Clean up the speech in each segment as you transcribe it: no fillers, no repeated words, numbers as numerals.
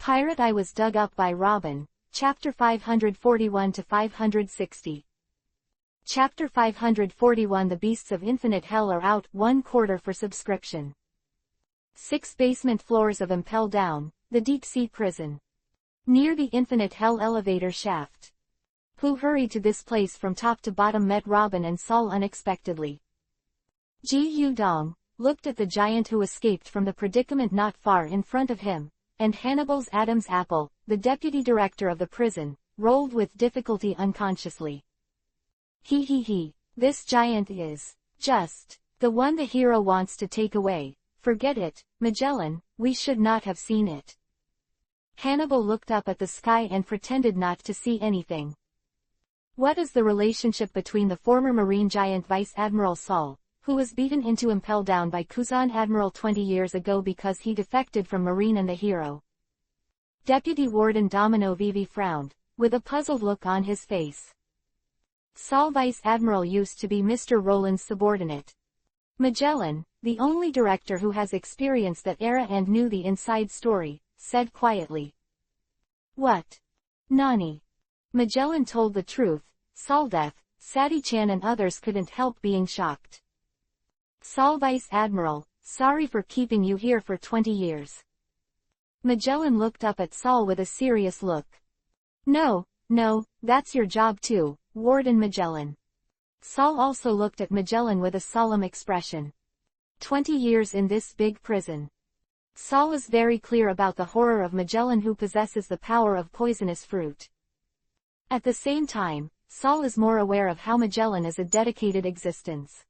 Pirate I Was Dug Up by Robin, Chapter 541-560. Chapter 541 The Beasts of Infinite Hell are out, $1 for subscription. 6 basement floors of Impel Down, the deep-sea prison. Near the Infinite Hell elevator shaft. Who hurried to this place from top to bottom met Robin and Saul unexpectedly. Ji Yu-dong looked at the giant who escaped from the predicament not far in front of him, and Hannibal's Adam's apple, the deputy director of the prison, rolled with difficulty unconsciously. He, this giant is just the one the hero wants to take away. Forget it, Magellan, we should not have seen it. Hannibal looked up at the sky and pretended not to see anything. What is the relationship between the former Marine giant Vice Admiral Saul, who was beaten into Impel Down by Kuzan Admiral 20 years ago because he defected from Marine, and the hero? Deputy Warden Domino Vivi frowned, with a puzzled look on his face. Saul Vice Admiral used to be Mr. Roland's subordinate. Magellan, the only director who has experienced that era and knew the inside story, said quietly. What? Nani? Magellan told the truth. Saul death, Sadi-chan and others couldn't help being shocked. Saul Vice Admiral, sorry for keeping you here for 20 years. Magellan looked up at Saul with a serious look. No, that's your job too, Warden Magellan. Saul also looked at Magellan with a solemn expression. 20 years in this big prison. Saul is very clear about the horror of Magellan, who possesses the power of poisonous fruit. At the same time, Saul is more aware of how Magellan is a dedicated existence.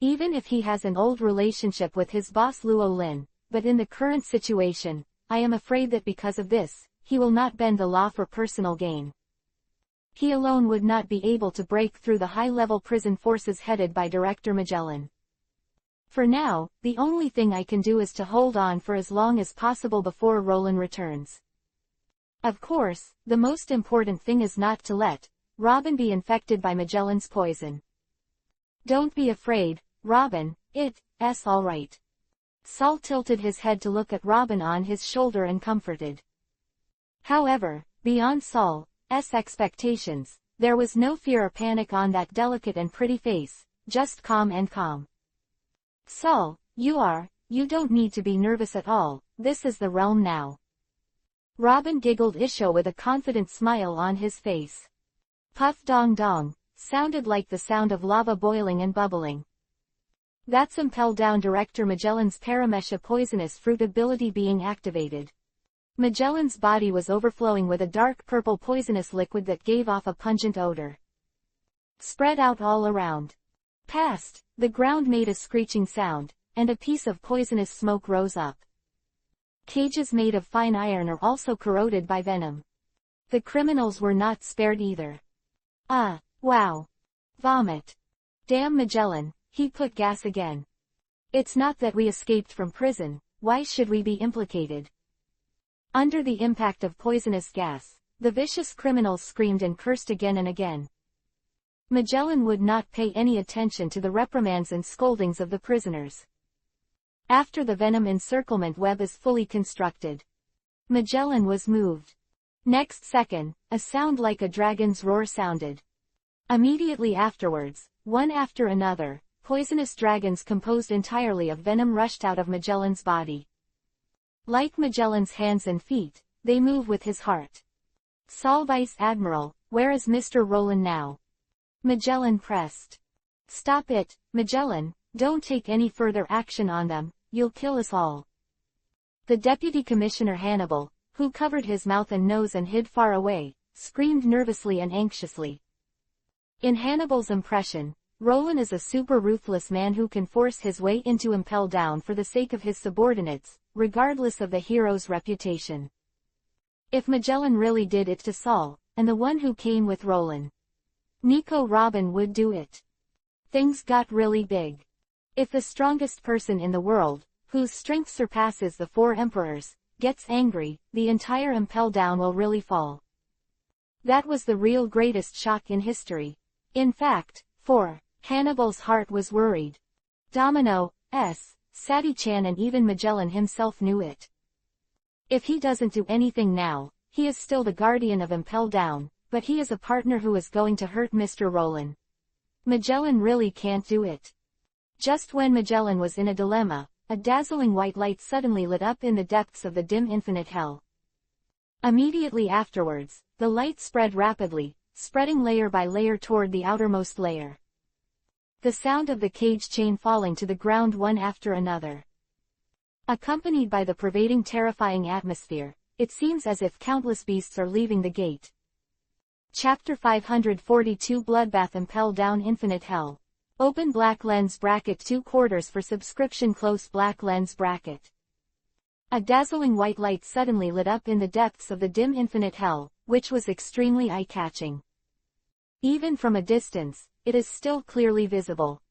Even if he has an old relationship with his boss Luo Lin, but in the current situation, I am afraid that because of this, he will not bend the law for personal gain. He alone would not be able to break through the high-level prison forces headed by Director Magellan. For now, the only thing I can do is to hold on for as long as possible before Roland returns. Of course, the most important thing is not to let Robin be infected by Magellan's poison. Don't be afraid, Robin, it's all right. Saul tilted his head to look at Robin on his shoulder and comforted. However, beyond Saul's expectations, there was no fear or panic on that delicate and pretty face, just calm and calm. Saul, you don't need to be nervous at all, this is the realm now. Robin giggled Isho with a confident smile on his face. Puff dong dong, sounded like the sound of lava boiling and bubbling. That's Impel Down Director Magellan's Paramesha poisonous fruit ability being activated. Magellan's body was overflowing with a dark purple poisonous liquid that gave off a pungent odor. Spread out all around. Past, the ground made a screeching sound, and a piece of poisonous smoke rose up. Cages made of fine iron are also corroded by venom. The criminals were not spared either. Wow. Vomit. Damn Magellan, he put gas again. It's not that we escaped from prison, why should we be implicated? Under the impact of poisonous gas, the vicious criminals screamed and cursed again and again. Magellan would not pay any attention to the reprimands and scoldings of the prisoners. After the venom encirclement web is fully constructed, Magellan was moved. Next second, a sound like a dragon's roar sounded. Immediately afterwards, one after another, poisonous dragons composed entirely of venom rushed out of Magellan's body. Like Magellan's hands and feet, they move with his heart. Saul Vice Admiral, where is Mr. Roland now? Magellan pressed. Stop it, Magellan, don't take any further action on them, you'll kill us all. The Deputy Commissioner Hannibal, who covered his mouth and nose and hid far away, screamed nervously and anxiously. In Hannibal's impression, Roland is a super ruthless man who can force his way into Impel Down for the sake of his subordinates, regardless of the hero's reputation. If Magellan really did it to Saul, and the one who came with Roland, Nico Robin would do it. Things got really big. If the strongest person in the world, whose strength surpasses the 4 emperors, gets angry, the entire Impel Down will really fall. That was the real greatest shock in history. In fact, for Hannibal's heart was worried. Domino, Sadi-chan and even Magellan himself knew it. If he doesn't do anything now, he is still the guardian of Impel Down, but he is a partner who is going to hurt Mr. Roland. Magellan really can't do it. Just when Magellan was in a dilemma, a dazzling white light suddenly lit up in the depths of the dim infinite hell. Immediately afterwards, the light spread rapidly, spreading layer by layer toward the outermost layer. The sound of the cage chain falling to the ground one after another. Accompanied by the pervading terrifying atmosphere, it seems as if countless beasts are leaving the gate. Chapter 542 Bloodbath Impel Down Infinite Hell. Open black lens bracket 2/4 for subscription close black lens bracket. A dazzling white light suddenly lit up in the depths of the dim infinite hell, which was extremely eye-catching. Even from a distance, it is still clearly visible.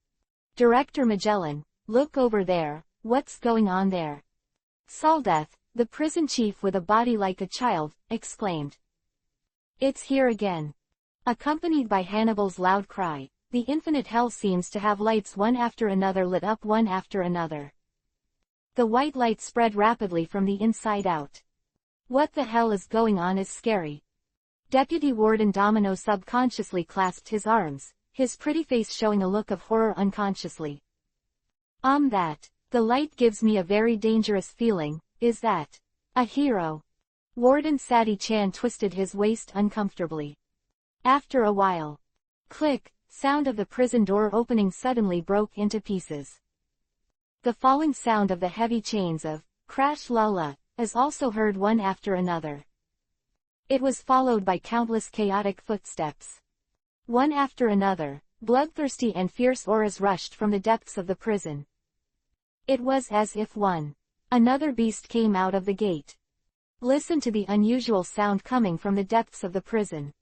Director Magellan, look over there, what's going on there? Saldeth, the prison chief with a body like a child, exclaimed. It's here again. Accompanied by Hannibal's loud cry, the infinite hell seems to have lights one after another lit up one after another. The white light spread rapidly from the inside out. What the hell is going on is scary. Deputy Warden Domino subconsciously clasped his arms, his pretty face showing a look of horror unconsciously. That. The light gives me a very dangerous feeling, is that? A hero? Warden Sati-chan twisted his waist uncomfortably. After a while. Click, sound of the prison door opening suddenly broke into pieces. The falling sound of the heavy chains of crash lala is also heard one after another. It was followed by countless chaotic footsteps. One after another, bloodthirsty and fierce auras rushed from the depths of the prison. It was as if another beast came out of the gate. Listen to the unusual sound coming from the depths of the prison.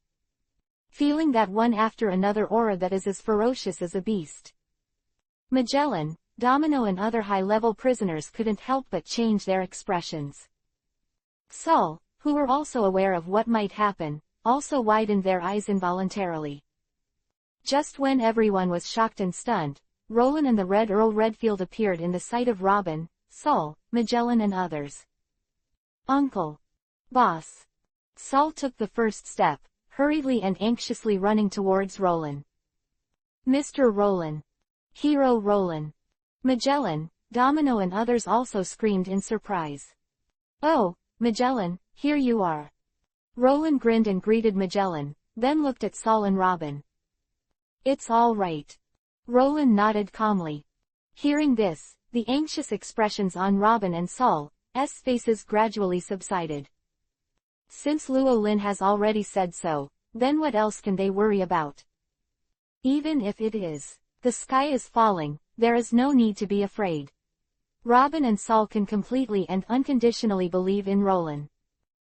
Feeling that one after another aura that is as ferocious as a beast. Magellan, Domino and other high-level prisoners couldn't help but change their expressions. Saul, who were also aware of what might happen, also widened their eyes involuntarily. Just when everyone was shocked and stunned, Roland and the Red Earl Redfield appeared in the sight of Robin, Saul, Magellan and others. Uncle. Boss. Saul took the first step, hurriedly and anxiously running towards Roland. Mr. Roland. Hero Roland. Magellan, Domino and others also screamed in surprise. Oh, Magellan, here you are. Roland grinned and greeted Magellan, then looked at Saul and Robin. It's all right. Roland nodded calmly. Hearing this, the anxious expressions on Robin and Saul's faces gradually subsided. Since Luo Lin has already said so, then what else can they worry about? Even if it is, the sky is falling, there is no need to be afraid. Robin and Saul can completely and unconditionally believe in Roland.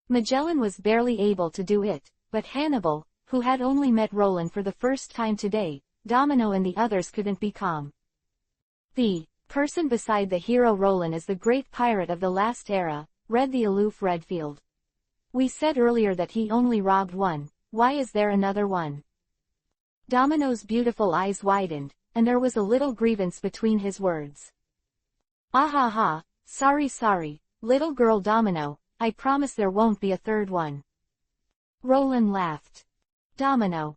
Magellan was barely able to do it, but Hannibal, who had only met Roland for the first time today, Domino and the others couldn't be calm. The person beside the hero Roland is the great pirate of the last era, read the aloof Redfield. We said earlier that he only robbed one, why is there another one? Domino's beautiful eyes widened, and there was a little grievance between his words. Ah ha ha, sorry, little girl Domino, I promise there won't be a third one. Roland laughed. Domino.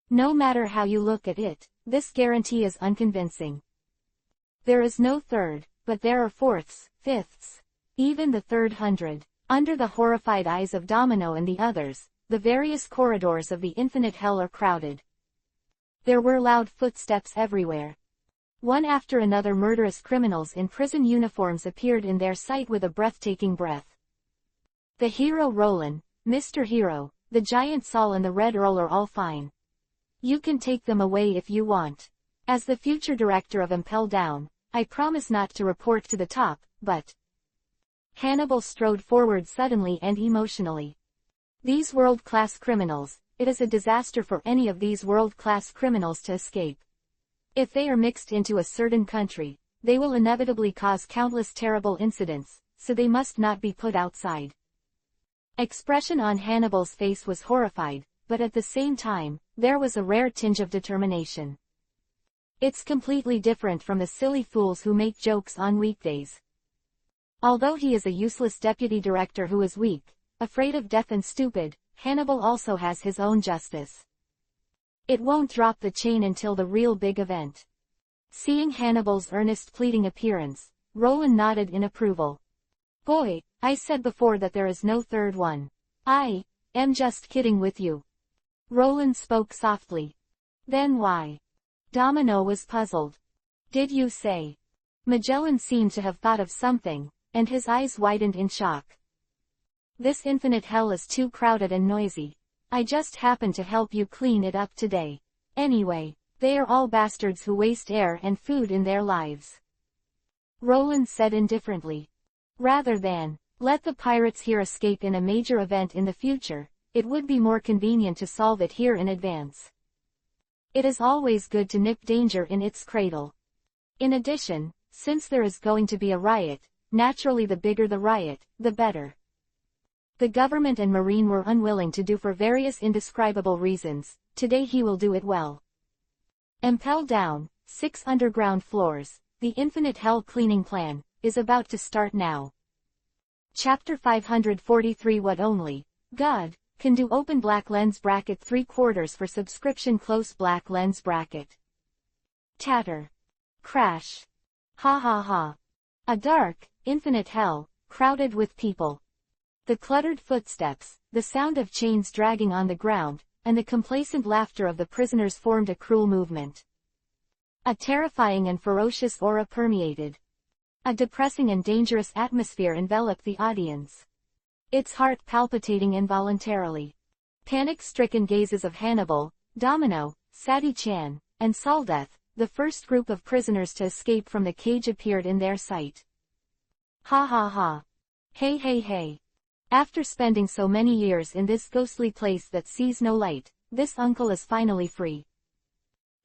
No matter how you look at it, this guarantee is unconvincing. There is no third, but there are fourths, fifths, even the 300. Under the horrified eyes of Domino and the others, the various corridors of the infinite hell are crowded. There were loud footsteps everywhere. One after another murderous criminals in prison uniforms appeared in their sight with a breathtaking breath. The hero Roland, Mr. Hero, the giant Saul and the Red Earl are all fine. You can take them away if you want. As the future director of Impel Down, I promise not to report to the top, but... Hannibal strode forward suddenly and emotionally. These world-class criminals, it is a disaster for any of these world-class criminals to escape. If they are mixed into a certain country, they will inevitably cause countless terrible incidents, so they must not be put outside. Expression on Hannibal's face was horrified, but at the same time, there was a rare tinge of determination. It's completely different from the silly fools who make jokes on weekdays. Although he is a useless deputy director who is weak, afraid of death and stupid, Hannibal also has his own justice. It won't drop the chain until the real big event. Seeing Hannibal's earnest pleading appearance, Roland nodded in approval. Boy, I said before that there is no third one. I am just kidding with you. Roland spoke softly. Then why? Domino was puzzled. Did you say? Magellan seemed to have thought of something, and his eyes widened in shock. This infinite hell is too crowded and noisy. I just happened to help you clean it up today. Anyway, they are all bastards who waste air and food in their lives. Roland said indifferently. Rather than let the pirates here escape in a major event in the future, it would be more convenient to solve it here in advance. It is always good to nip danger in its cradle. In addition, since there is going to be a riot, naturally the bigger the riot, the better. The government and marine were unwilling to do for various indescribable reasons. Today he will do it well. Impel down, 6 underground floors, the infinite hell cleaning plan, is about to start now. Chapter 543 What only God can do. Open black lens bracket 3/4 for subscription. Close black lens bracket. Tatter. Crash. Ha ha ha. A dark, infinite hell, crowded with people. The cluttered footsteps, the sound of chains dragging on the ground, and the complacent laughter of the prisoners formed a cruel movement. A terrifying and ferocious aura permeated. A depressing and dangerous atmosphere enveloped the audience. Its heart palpitating involuntarily. Panic-stricken gazes of Hannibal, Domino, Sadie-chan, and Saldeth, the first group of prisoners to escape from the cage, appeared in their sight. Ha ha ha. Hey hey hey. After spending so many years in this ghostly place that sees no light, this uncle is finally free.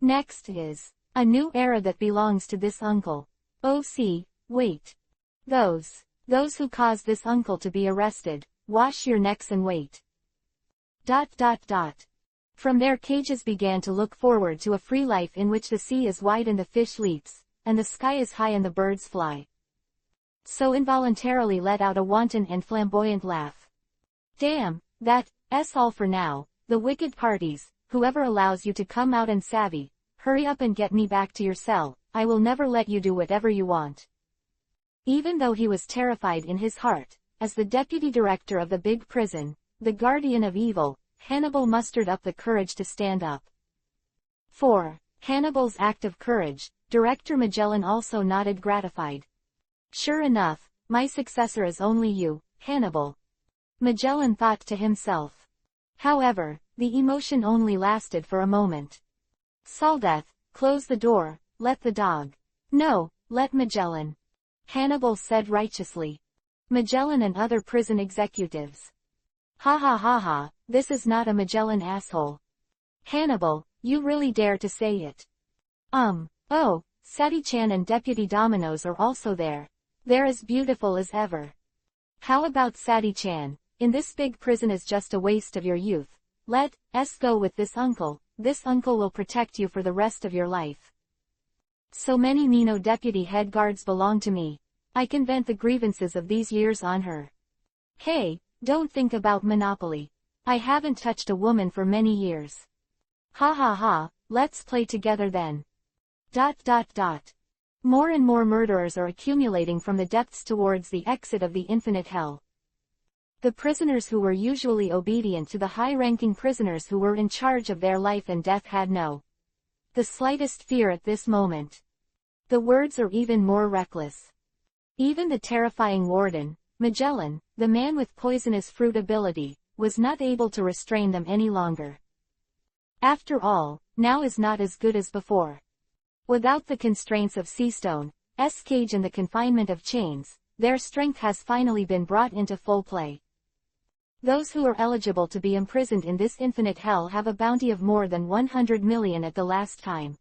Next is a new era that belongs to this uncle. Oh see, wait. Those who caused this uncle to be arrested, wash your necks and wait. ... From their cages began to look forward to a free life in which the sea is wide and the fish leaps, and the sky is high and the birds fly. So involuntarily let out a wanton and flamboyant laugh. Damn, that's all for now. The wicked parties, whoever allows you to come out and savvy, hurry up and get me back to your cell. I will never let you do whatever you want. Even though he was terrified in his heart, as the deputy director of the big prison, the guardian of evil, Hannibal mustered up the courage to stand up. For Hannibal's act of courage, Director Magellan also nodded gratified. Sure enough, my successor is only you, Hannibal. Magellan thought to himself. However, the emotion only lasted for a moment. Saldeth, close the door, let the dog. No, let Magellan. Hannibal said righteously. Magellan and other prison executives. Ha ha ha ha, this is not a Magellan asshole. Hannibal, you really dare to say it. Oh, Sadie-chan and Deputy Dominoes are also there. They're as beautiful as ever. How about Sadie-chan? In this big prison is just a waste of your youth. Let's go with this uncle. This uncle will protect you for the rest of your life. So many Nino deputy head guards belong to me. I can vent the grievances of these years on her. Hey, don't think about monopoly. I haven't touched a woman for many years. Ha ha ha, let's play together then. ... More and more murderers are accumulating from the depths towards the exit of the infinite hell. The prisoners who were usually obedient to the high-ranking prisoners who were in charge of their life and death had the slightest fear at this moment. The words are even more reckless. Even the terrifying warden, Magellan, the man with poisonous fruit ability, was not able to restrain them any longer. After all, now is not as good as before. Without the constraints of Seastone's cage and the confinement of chains, their strength has finally been brought into full play. Those who are eligible to be imprisoned in this infinite hell have a bounty of more than 100 million at the last time.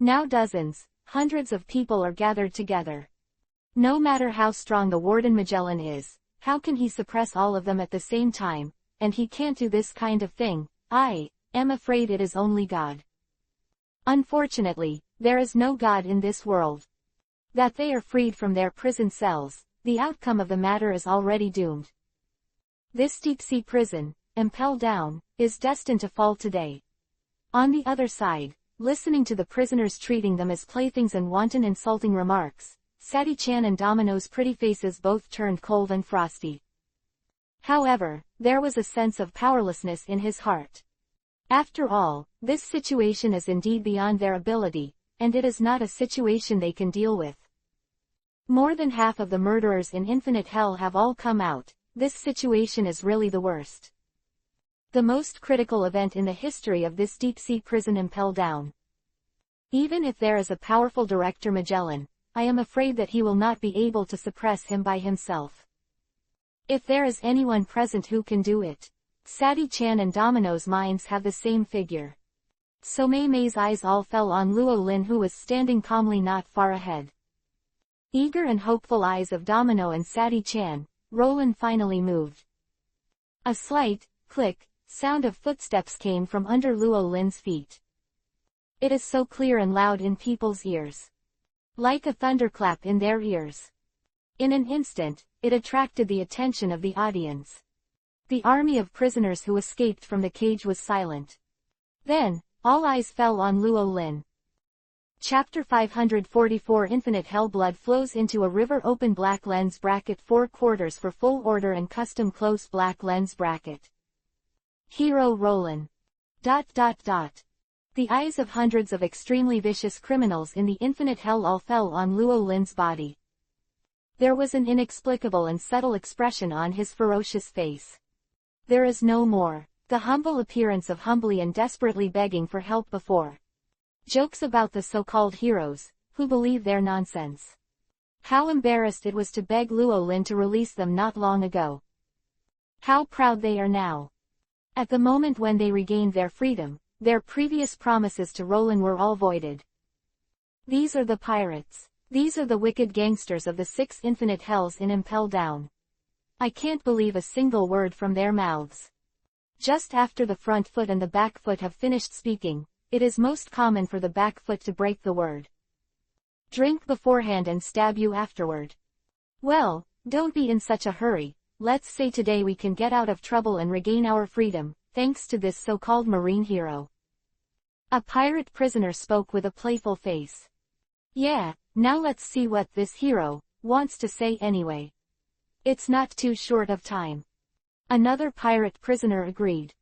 Now dozens, hundreds of people are gathered together. No matter how strong the warden Magellan is, how can he suppress all of them at the same time? And he can't do this kind of thing. I am afraid it is only God. Unfortunately, there is no God in this world. That they are freed from their prison cells, the outcome of the matter is already doomed. This deep-sea prison, impel down, is destined to fall today. On the other side, listening to the prisoners treating them as playthings and wanton insulting remarks, Sadie-chan and Domino's pretty faces both turned cold and frosty. However, there was a sense of powerlessness in his heart. After all, this situation is indeed beyond their ability, and it is not a situation they can deal with. More than half of the murderers in Infinite Hell have all come out. This situation is really the worst. The most critical event in the history of this deep-sea prison impel down. Even if there is a powerful director Magellan, I am afraid that he will not be able to suppress him by himself. If there is anyone present who can do it, Sadie-chan and Domino's minds have the same figure. So Mei-Mei's eyes all fell on Luo Lin, who was standing calmly not far ahead. Eager and hopeful eyes of Domino and Sadie-chan, Roland finally moved. A slight, click, sound of footsteps came from under Luo Lin's feet. It is so clear and loud in people's ears. Like a thunderclap in their ears. In an instant, it attracted the attention of the audience. The army of prisoners who escaped from the cage was silent. Then, all eyes fell on Luo Lin. Chapter 544 Infinite Hell. Blood flows into a river. Open black lens bracket 4/4 for full order and custom close black lens bracket. Hero Roland. The eyes of hundreds of extremely vicious criminals in the Infinite Hell all fell on Luo Lin's body. There was an inexplicable and subtle expression on his ferocious face. There is no more the humble appearance of humbly and desperately begging for help before. Jokes about the so-called heroes, who believe their nonsense. How embarrassed it was to beg Luo Lin to release them not long ago. How proud they are now. At the moment when they regained their freedom, their previous promises to Roland were all voided. These are the pirates. These are the wicked gangsters of the 6 Infinite Hells in Impel Down. I can't believe a single word from their mouths. Just after the front foot and the back foot have finished speaking, it is most common for the back foot to break the word. Drink beforehand and stab you afterward. Well, don't be in such a hurry. Let's say today we can get out of trouble and regain our freedom, thanks to this so-called marine hero. A pirate prisoner spoke with a playful face. Yeah, now let's see what this hero wants to say anyway. It's not too short of time. Another pirate prisoner agreed.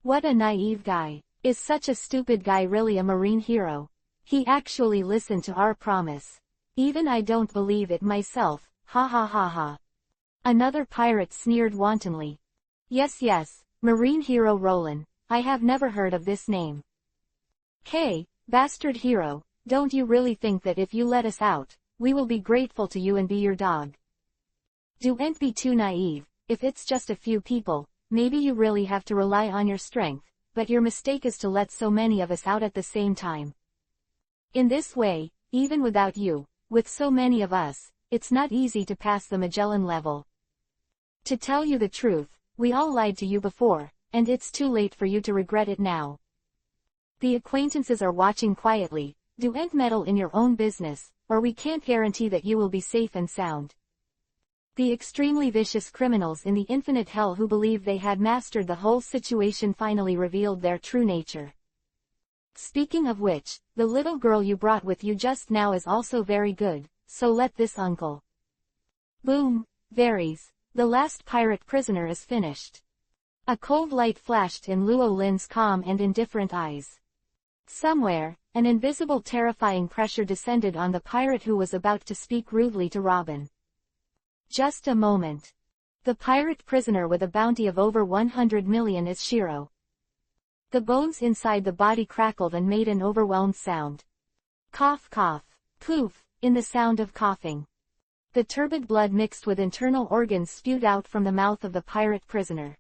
What a naive guy. Is such a stupid guy really a marine hero? He actually listened to our promise. Even I don't believe it myself, ha ha ha ha. Another pirate sneered wantonly. Yes, marine hero Roland, I have never heard of this name. Hey, bastard hero, don't you really think that if you let us out, we will be grateful to you and be your dog? Don't be too naive. If it's just a few people, maybe you really have to rely on your strength, but your mistake is to let so many of us out at the same time. In this way, even without you, with so many of us, it's not easy to pass the Magellan level. To tell you the truth, we all lied to you before, and it's too late for you to regret it now. The acquaintances are watching quietly. Don't meddle in your own business, or we can't guarantee that you will be safe and sound. The extremely vicious criminals in the Infinite Hell who believed they had mastered the whole situation finally revealed their true nature. Speaking of which, the little girl you brought with you just now is also very good, so let this uncle. Boom, varies. The last pirate prisoner is finished. A cold light flashed in Luo Lin's calm and indifferent eyes. Somewhere, an invisible terrifying pressure descended on the pirate who was about to speak rudely to Robin. Just a moment. The pirate prisoner with a bounty of over 100 million is Shiro. The bones inside the body crackled and made an overwhelmed sound. Cough cough. Poof, in the sound of coughing. The turbid blood mixed with internal organs spewed out from the mouth of the pirate prisoner.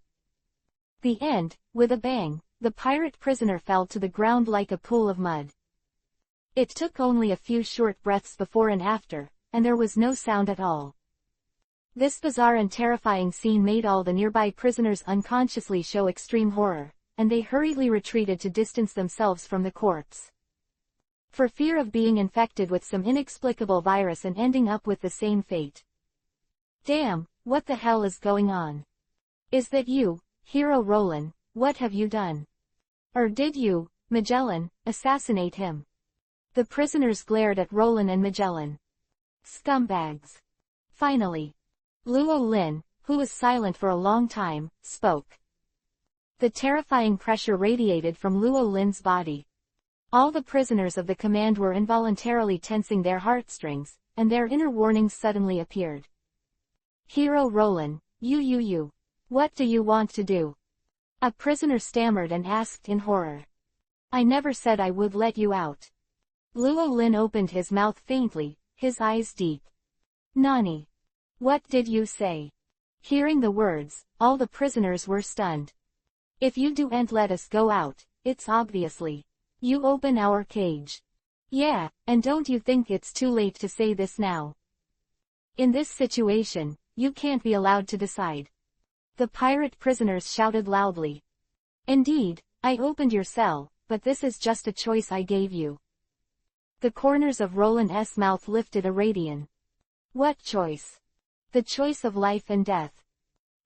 The end, with a bang, the pirate prisoner fell to the ground like a pool of mud. It took only a few short breaths before and after, and there was no sound at all. This bizarre and terrifying scene made all the nearby prisoners unconsciously show extreme horror, and they hurriedly retreated to distance themselves from the corpse. For fear of being infected with some inexplicable virus and ending up with the same fate. Damn, what the hell is going on? Is that you, Hero Roland? What have you done? Or did you, Magellan, assassinate him? The prisoners glared at Roland and Magellan. Scumbags. Finally, Luo Lin, who was silent for a long time, spoke. The terrifying pressure radiated from Luo Lin's body. All the prisoners of the command were involuntarily tensing their heartstrings, and their inner warnings suddenly appeared. Hero Roland, you. What do you want to do? A prisoner stammered and asked in horror. I never said I would let you out. Luo Lin opened his mouth faintly, his eyes deep. Nani? What did you say? Hearing the words, all the prisoners were stunned. If you don't let us go out, it's obviously. You open our cage. Yeah, and don't you think it's too late to say this now? In this situation, you can't be allowed to decide. The pirate prisoners shouted loudly. Indeed, I opened your cell, but this is just a choice I gave you. The corners of Roland's mouth lifted a radian. What choice? The choice of life and death.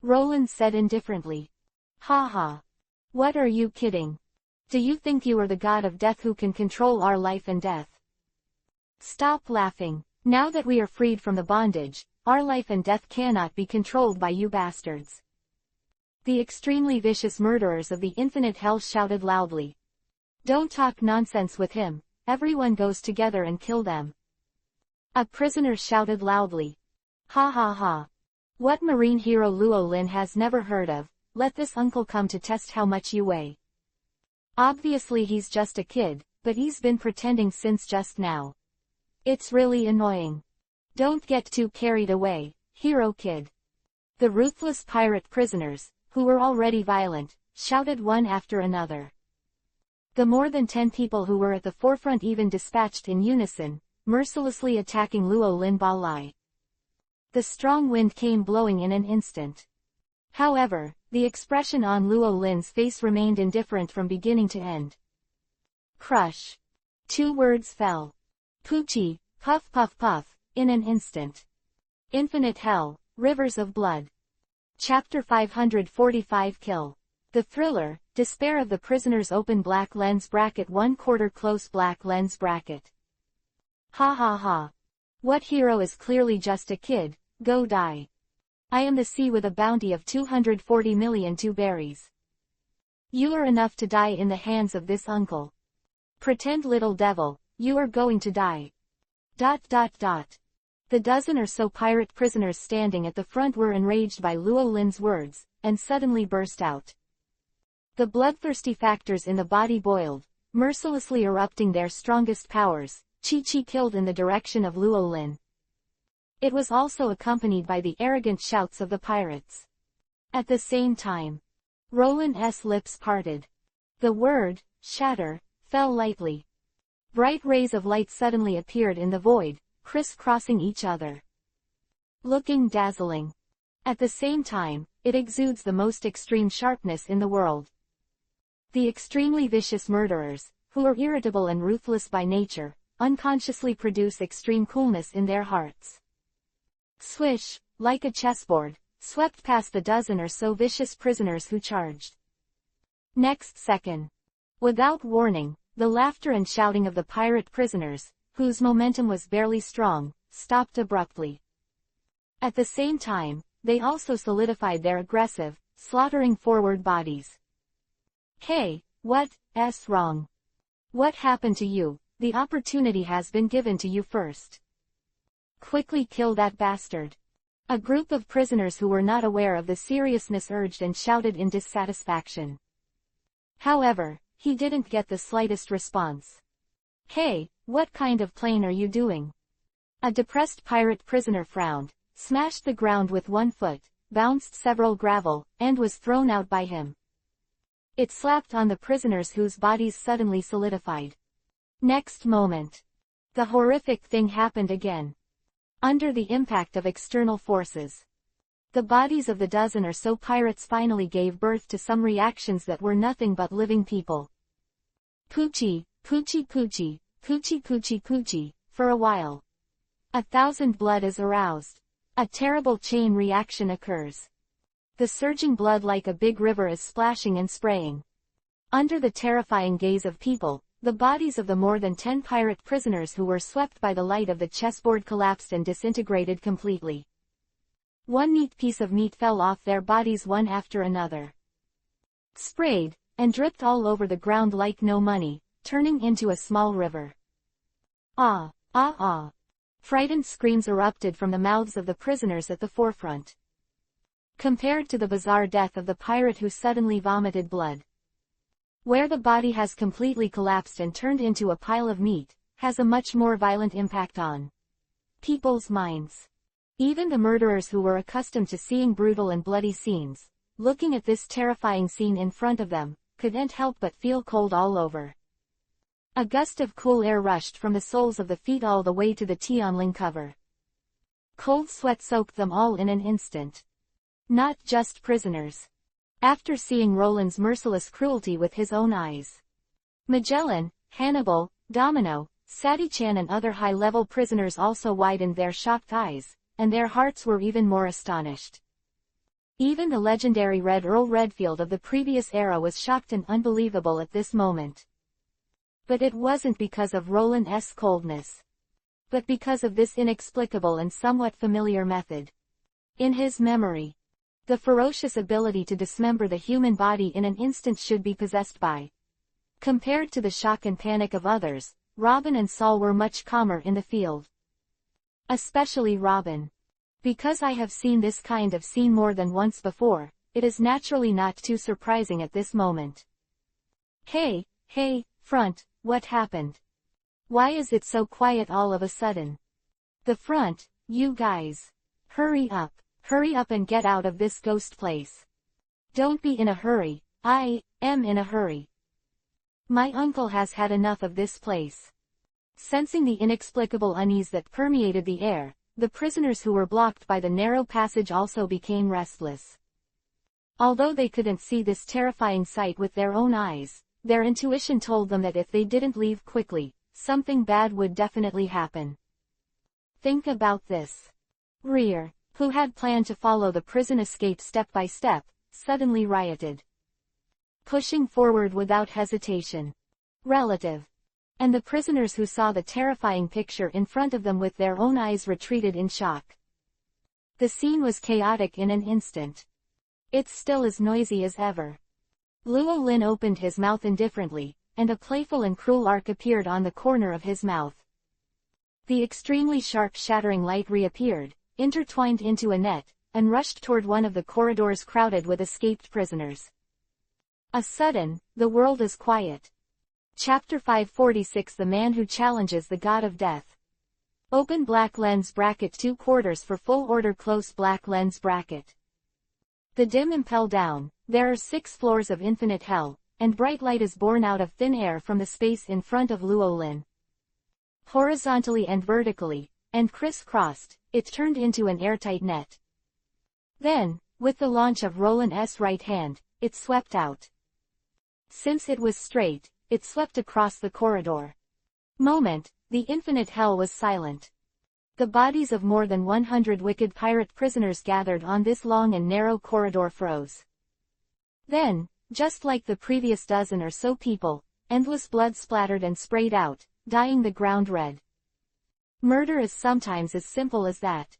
Roland said indifferently. Ha ha. What are you kidding? Do you think you are the god of death who can control our life and death? Stop laughing. Now that we are freed from the bondage, our life and death cannot be controlled by you bastards. The extremely vicious murderers of the infinite hell shouted loudly. Don't talk nonsense with him, everyone goes together and kill them. A prisoner shouted loudly. Ha ha ha. What marine hero Luo Lin has never heard of, let this uncle come to test how much you weigh. Obviously he's just a kid, but he's been pretending since just now. It's really annoying. Don't get too carried away, hero kid. The ruthless pirate prisoners, who were already violent, shouted one after another. The more than 10 people who were at the forefront even dispatched in unison, mercilessly attacking Luo Lin Balai. The strong wind came blowing in an instant. However, the expression on Luo Lin's face remained indifferent from beginning to end. Crush. 2 words fell. Poochie, puff puff puff, in an instant. Infinite hell, rivers of blood. Chapter 545 Kill. The thriller, despair of the prisoner's open black lens bracket 1/4 close black lens bracket. Ha ha ha. What hero is clearly just a kid, go die. I am the sea with a bounty of 240 million two berries. You are enough to die in the hands of this uncle. Pretend little devil, you are going to die. ... The dozen or so pirate prisoners standing at the front were enraged by Luo Lin's words, and suddenly burst out. The bloodthirsty factors in the body boiled, mercilessly erupting their strongest powers, Chi killed in the direction of Luo Lin. It was also accompanied by the arrogant shouts of the pirates. At the same time, Roland's lips parted. The word, shatter, fell lightly. Bright rays of light suddenly appeared in the void, criss-crossing each other. Looking dazzling. At the same time, it exudes the most extreme sharpness in the world. The extremely vicious murderers, who are irritable and ruthless by nature, unconsciously produce extreme coolness in their hearts. Swish, like a chessboard, swept past the dozen or so vicious prisoners who charged. Next second. Without warning, the laughter and shouting of the pirate prisoners, whose momentum was barely strong, stopped abruptly. At the same time, they also solidified their aggressive, slaughtering forward bodies. Hey, what's wrong? What happened to you? The opportunity has been given to you first. Quickly kill that bastard. A group of prisoners who were not aware of the seriousness urged and shouted in dissatisfaction. However, he didn't get the slightest response. Hey, what kind of plane are you doing? A depressed pirate prisoner frowned, smashed the ground with one foot, bounced several gravel, and was thrown out by him. It slapped on the prisoners whose bodies suddenly solidified. Next moment, the horrific thing happened again. Under the impact of external forces, the bodies of the dozen or so pirates finally gave birth to some reactions that were nothing but living people. Poochie, poochie poochie, poochie poochie poochie, for a while. 1,000 blood is aroused. A terrible chain reaction occurs. The surging blood like a big river is splashing and spraying. Under the terrifying gaze of people, the bodies of the more than 10 pirate prisoners who were swept by the light of the chessboard collapsed and disintegrated completely. One neat piece of meat fell off their bodies one after another. Sprayed, and dripped all over the ground like no money, turning into a small river. Ah, ah, ah. Frightened screams erupted from the mouths of the prisoners at the forefront. Compared to the bizarre death of the pirate who suddenly vomited blood, where the body has completely collapsed and turned into a pile of meat, has a much more violent impact on people's minds. Even the murderers who were accustomed to seeing brutal and bloody scenes, looking at this terrifying scene in front of them, couldn't help but feel cold all over. A gust of cool air rushed from the soles of the feet all the way to the Tianling cover. Cold sweat soaked them all in an instant. Not just prisoners. After seeing Roland's merciless cruelty with his own eyes, Magellan, Hannibal, Domino, Sadi-chan and other high-level prisoners also widened their shocked eyes, and their hearts were even more astonished. Even the legendary Red Earl Redfield of the previous era was shocked and unbelievable at this moment. But it wasn't because of Roland's coldness, but because of this inexplicable and somewhat familiar method. In his memory, the ferocious ability to dismember the human body in an instant should be possessed by. Compared to the shock and panic of others, Robin and Saul were much calmer in the field. Especially Robin. Because I have seen this kind of scene more than once before, it is naturally not too surprising at this moment. Hey, front, what happened? Why is it so quiet all of a sudden? The front, you guys. Hurry up and get out of this ghost place. Don't be in a hurry, I am in a hurry. My uncle has had enough of this place. Sensing the inexplicable unease that permeated the air, the prisoners who were blocked by the narrow passage also became restless. Although they couldn't see this terrifying sight with their own eyes, their intuition told them that if they didn't leave quickly, something bad would definitely happen. Think about this. Rear, who had planned to follow the prison escape step by step, suddenly rioted, pushing forward without hesitation. Relative. And the prisoners who saw the terrifying picture in front of them with their own eyes retreated in shock. The scene was chaotic in an instant. It's still as noisy as ever. Luo Lin opened his mouth indifferently, and a playful and cruel arc appeared on the corner of his mouth. The extremely sharp shattering light reappeared, intertwined into a net, and rushed toward one of the corridors crowded with escaped prisoners. A sudden, the world is quiet. Chapter 546 The Man Who Challenges the God of Death. Open black lens bracket 2/4 for full order close black lens bracket. The dim impel down, there are 6 floors of infinite hell, and bright light is born out of thin air from the space in front of Luo Lin. Horizontally and vertically, and criss-crossed, it turned into an airtight net. Then, with the launch of Roland's right hand, it swept out. Since it was straight, it swept across the corridor. The infinite hell was silent. The bodies of more than 100 wicked pirate prisoners gathered on this long and narrow corridor froze. Then, just like the previous dozen or so people, endless blood splattered and sprayed out, dyeing the ground red. Murder is sometimes as simple as that.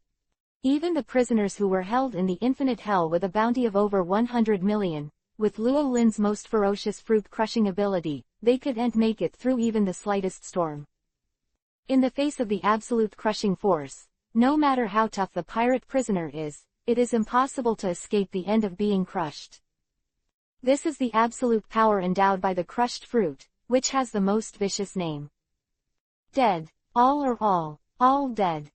Even the prisoners who were held in the infinite hell with a bounty of over 100 million, with Luo Lin's most ferocious fruit-crushing ability, they couldn't make it through even the slightest storm. In the face of the absolute crushing force, no matter how tough the pirate prisoner is, it is impossible to escape the end of being crushed. This is the absolute power endowed by the crushed fruit, which has the most vicious name. Dead. All are all dead.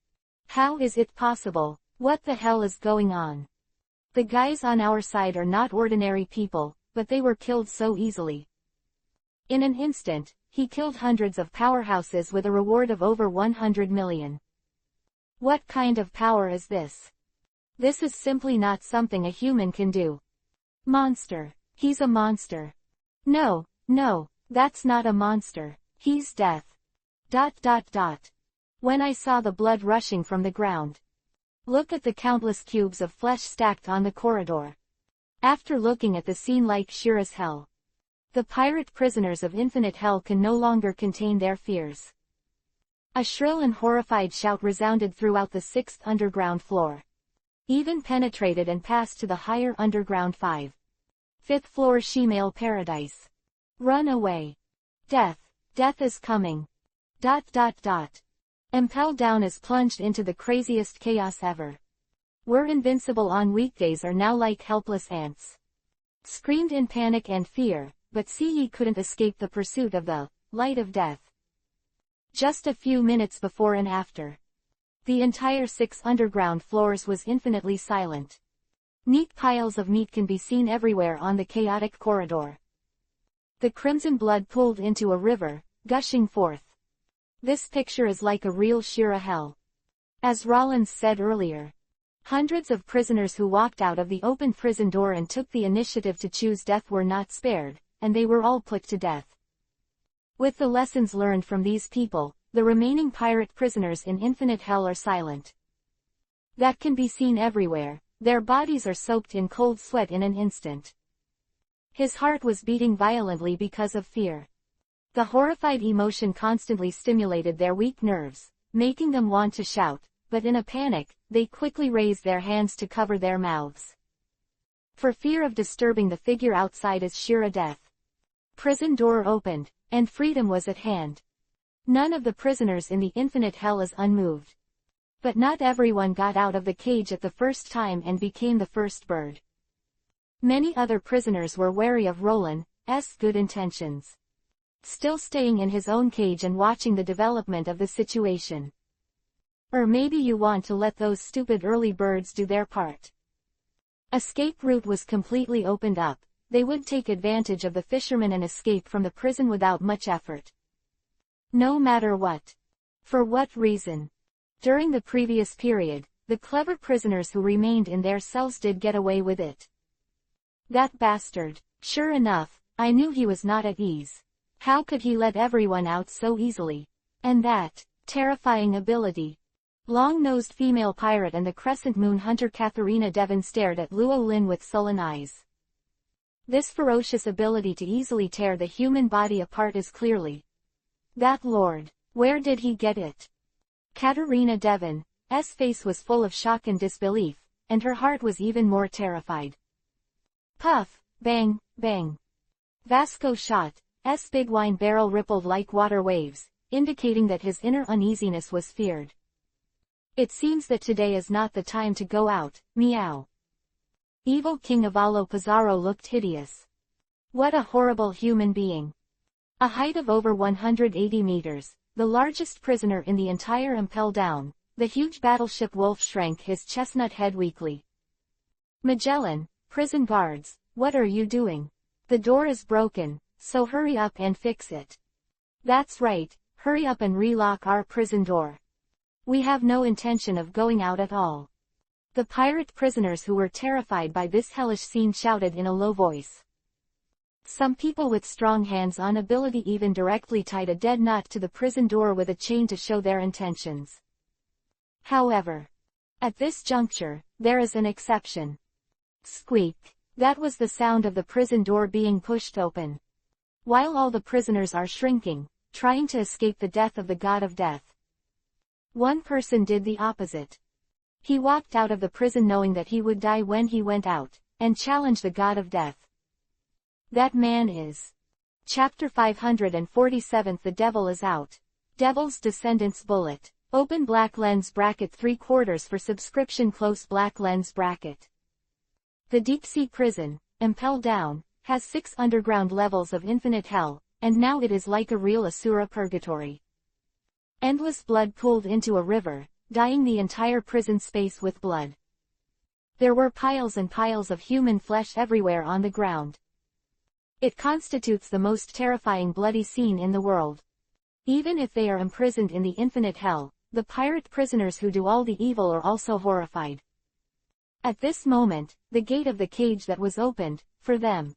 How is it possible? What the hell is going on? The guys on our side are not ordinary people, but they were killed so easily. In an instant, he killed hundreds of powerhouses with a reward of over 100 million. What kind of power is this? This is simply not something a human can do. Monster. He's a monster. No, that's not a monster. He's death. When I saw the blood rushing from the ground, Look at the countless cubes of flesh stacked on the corridor. After looking at the scene like sheer as hell, the pirate prisoners of infinite hell can no longer contain their fears. A shrill and horrified shout resounded throughout the 6th underground floor. Even penetrated and passed to the higher underground 5th floor shemale paradise. Run away. Death. Death is coming. ... Impel Down is plunged into the craziest chaos ever. We're invincible on weekdays are now like helpless ants. Screamed in panic and fear, but see ye couldn't escape the pursuit of the light of death. Just a few minutes before and after, the entire 6 underground floors was infinitely silent. Neat piles of meat can be seen everywhere on the chaotic corridor. The crimson blood pooled into a river, gushing forth. This picture is like a real sheer hell. As Rollins said earlier, hundreds of prisoners who walked out of the open prison door and took the initiative to choose death were not spared, and they were all put to death. With the lessons learned from these people, the remaining pirate prisoners in infinite hell are silent. That can be seen everywhere, their bodies are soaked in cold sweat in an instant. His heart was beating violently because of fear. The horrified emotion constantly stimulated their weak nerves, making them want to shout, but in a panic, they quickly raised their hands to cover their mouths. For fear of disturbing the figure outside as sheer a death. Prison door opened, and freedom was at hand. None of the prisoners in the infinite hell is unmoved. But not everyone got out of the cage at the first time and became the first bird. Many other prisoners were wary of Roland's good intentions. Still staying in his own cage and watching the development of the situation. Or maybe you want to let those stupid early birds do their part. Escape route was completely opened up. They would take advantage of the fishermen and escape from the prison without much effort. No matter what. For what reason? During the previous period, the clever prisoners who remained in their cells did get away with it. That bastard. Sure enough, I knew he was not at ease. How could he let everyone out so easily? And that terrifying ability. Long-nosed female pirate and the crescent moon hunter Katharina Devon stared at Luo Lin with sullen eyes. This ferocious ability to easily tear the human body apart is clearly that lord. Where did he get it? Katharina Devon's face was full of shock and disbelief, and her heart was even more terrified. Puff, bang, bang. Vasco shot's big wine barrel rippled like water waves, indicating that his inner uneasiness was feared. It seems that today is not the time to go out, meow. Evil King Avalo Pizarro looked hideous. What a horrible human being. A height of over 180 meters, the largest prisoner in the entire Impel Down, the huge battleship Wolf shrank his chestnut head weakly. Magellan, prison guards, what are you doing? The door is broken, so hurry up and fix it. That's right, hurry up and relock our prison door. We have no intention of going out at all. The pirate prisoners who were terrified by this hellish scene shouted in a low voice. Some people with strong hands-on ability even directly tied a dead knot to the prison door with a chain to show their intentions. However, at this juncture, there is an exception. Squeak. That was the sound of the prison door being pushed open. While all the prisoners are shrinking, trying to escape the death of the god of death. One person did the opposite. He walked out of the prison knowing that he would die when he went out, and challenged the god of death. That man is Chapter 547. The Devil is Out. Devil's Descendants Bullet. Open black lens bracket 3/4 for subscription close black lens bracket. The deep sea prison, Impel Down, has 6 underground levels of infinite hell, and now it is like a real Asura purgatory. Endless blood pooled into a river, dyeing the entire prison space with blood. There were piles and piles of human flesh everywhere on the ground. It constitutes the most terrifying bloody scene in the world. Even if they are imprisoned in the infinite hell, the pirate prisoners who do all the evil are also horrified. At this moment, the gate of the cage that was opened, for them,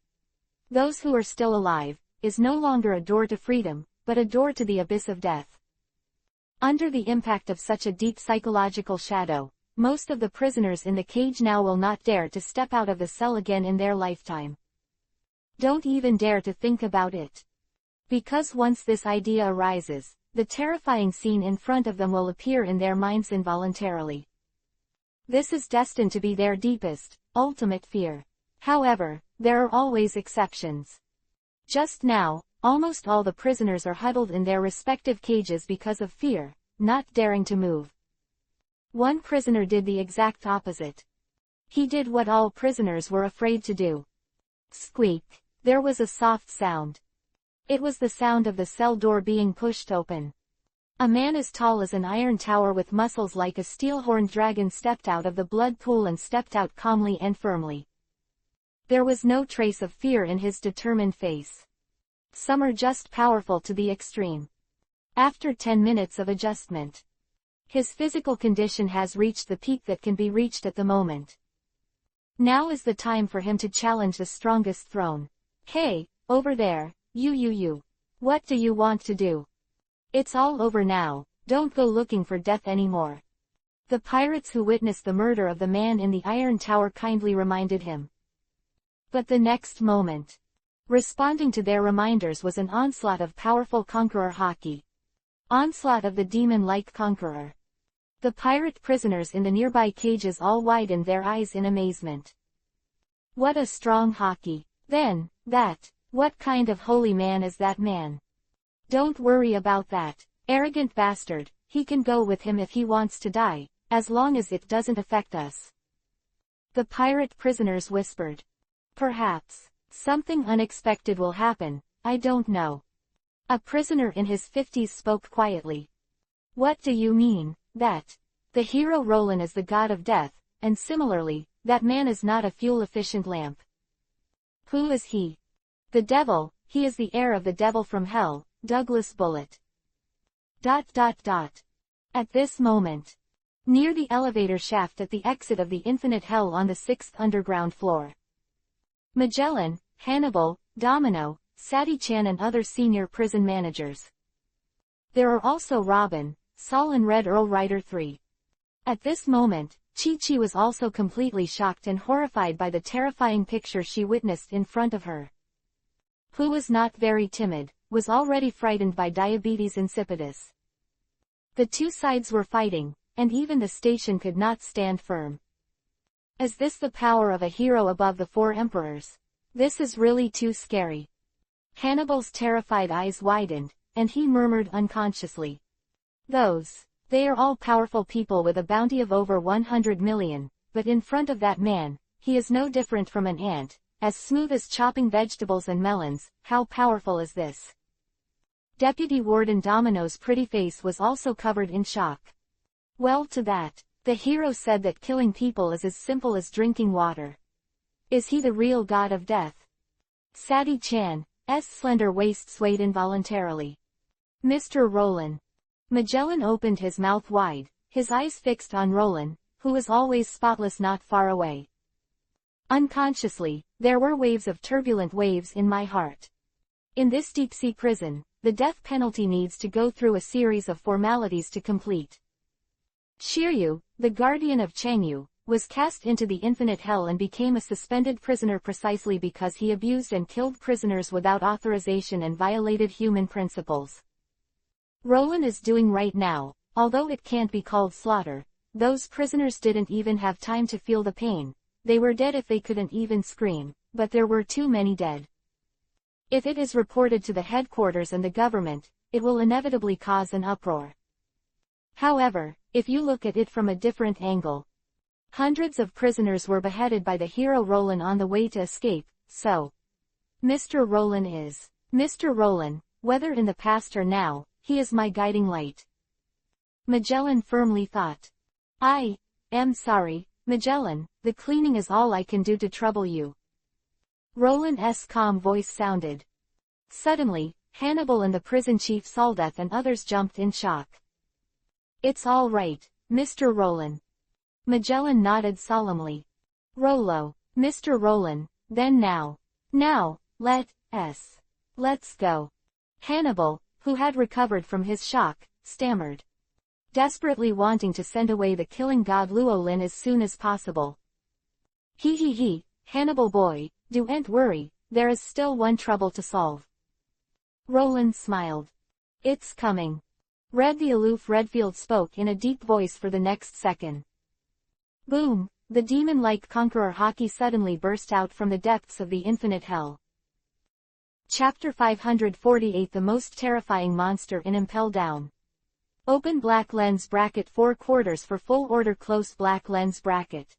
those who are still alive, is no longer a door to freedom, but a door to the abyss of death. Under the impact of such a deep psychological shadow, most of the prisoners in the cage now will not dare to step out of the cell again in their lifetime. Don't even dare to think about it. Because once this idea arises, the terrifying scene in front of them will appear in their minds involuntarily. This is destined to be their deepest, ultimate fear. However, there are always exceptions. Just now, almost all the prisoners are huddled in their respective cages because of fear, not daring to move. One prisoner did the exact opposite. He did what all prisoners were afraid to do. Squeak. There was a soft sound. It was the sound of the cell door being pushed open. A man as tall as an iron tower with muscles like a steel-horned dragon stepped out of the blood pool and stepped out calmly and firmly. There was no trace of fear in his determined face. Some are just powerful to the extreme. After 10 minutes of adjustment, his physical condition has reached the peak that can be reached at the moment. Now is the time for him to challenge the strongest throne. Hey, over there, you. What do you want to do? It's all over now, don't go looking for death anymore. The pirates who witnessed the murder of the man in the Iron Tower kindly reminded him. But the next moment, responding to their reminders was an onslaught of powerful conqueror hockey. Onslaught of the demon-like conqueror. The pirate prisoners in the nearby cages all widened their eyes in amazement. What a strong hockey. Then, what kind of holy man is that man? Don't worry about that, arrogant bastard, he can go with him if he wants to die, as long as it doesn't affect us. The pirate prisoners whispered. Perhaps, something unexpected will happen, I don't know. A prisoner in his 50s spoke quietly. What do you mean, that? The hero Roland is the god of death, and similarly, that man is not a fuel-efficient lamp. Who is he? The devil, he is the heir of the devil from hell, Douglas Bullet. ... At this moment, near the elevator shaft at the exit of the infinite hell on the 6th underground floor, Magellan, Hannibal, Domino, Sadie-chan and other senior prison managers. There are also Robin, Saul and Red Earl Rider 3. At this moment, Chi-Chi was also completely shocked and horrified by the terrifying picture she witnessed in front of her. Who was not very timid, was already frightened by diabetes insipidus. The two sides were fighting, and even the station could not stand firm. Is this the power of a hero above the 4 emperors? This is really too scary. Hannibal's terrified eyes widened, and he murmured unconsciously. They are all powerful people with a bounty of over 100 million, but in front of that man, he is no different from an ant, as smooth as chopping vegetables and melons. How powerful is this? Deputy Warden Domino's pretty face was also covered in shock. Well, to that, the hero said that killing people is as simple as drinking water. Is he the real god of death? Sadie-chan's slender waist swayed involuntarily. Mr. Roland. Magellan opened his mouth wide, his eyes fixed on Roland, who was always spotless not far away. Unconsciously, there were waves of turbulent waves in my heart. In this deep-sea prison, the death penalty needs to go through a series of formalities to complete. Shiryu, the guardian of Changyu, was cast into the infinite hell and became a suspended prisoner precisely because he abused and killed prisoners without authorization and violated human principles. Roland is doing right now, although it can't be called slaughter. Those prisoners didn't even have time to feel the pain. They were dead if they couldn't even scream, but there were too many dead. If it is reported to the headquarters and the government, it will inevitably cause an uproar. However, if you look at it from a different angle, hundreds of prisoners were beheaded by the hero Roland on the way to escape, so Mr. Roland is Mr. Roland, whether in the past or now, he is my guiding light. Magellan firmly thought. I am sorry, Magellan, the cleaning is all I can do to trouble you. Roland's calm voice sounded. Suddenly, Hannibal and the prison chief Saldeth and others jumped in shock. It's all right, Mr. Roland. Magellan nodded solemnly. Rollo, Mr. Roland, then now, let's go. Hannibal, who had recovered from his shock, stammered. desperately wanting to send away the killing god Llewellyn as soon as possible. He, Hannibal boy, don't worry, there is still one trouble to solve. Roland smiled. It's coming. Red the aloof Redfield spoke in a deep voice for the next second. Boom, the demon-like conqueror Haki suddenly burst out from the depths of the infinite hell. Chapter 548 The most terrifying monster in Impel Down. Open black lens bracket 4/4 for full order close black lens bracket.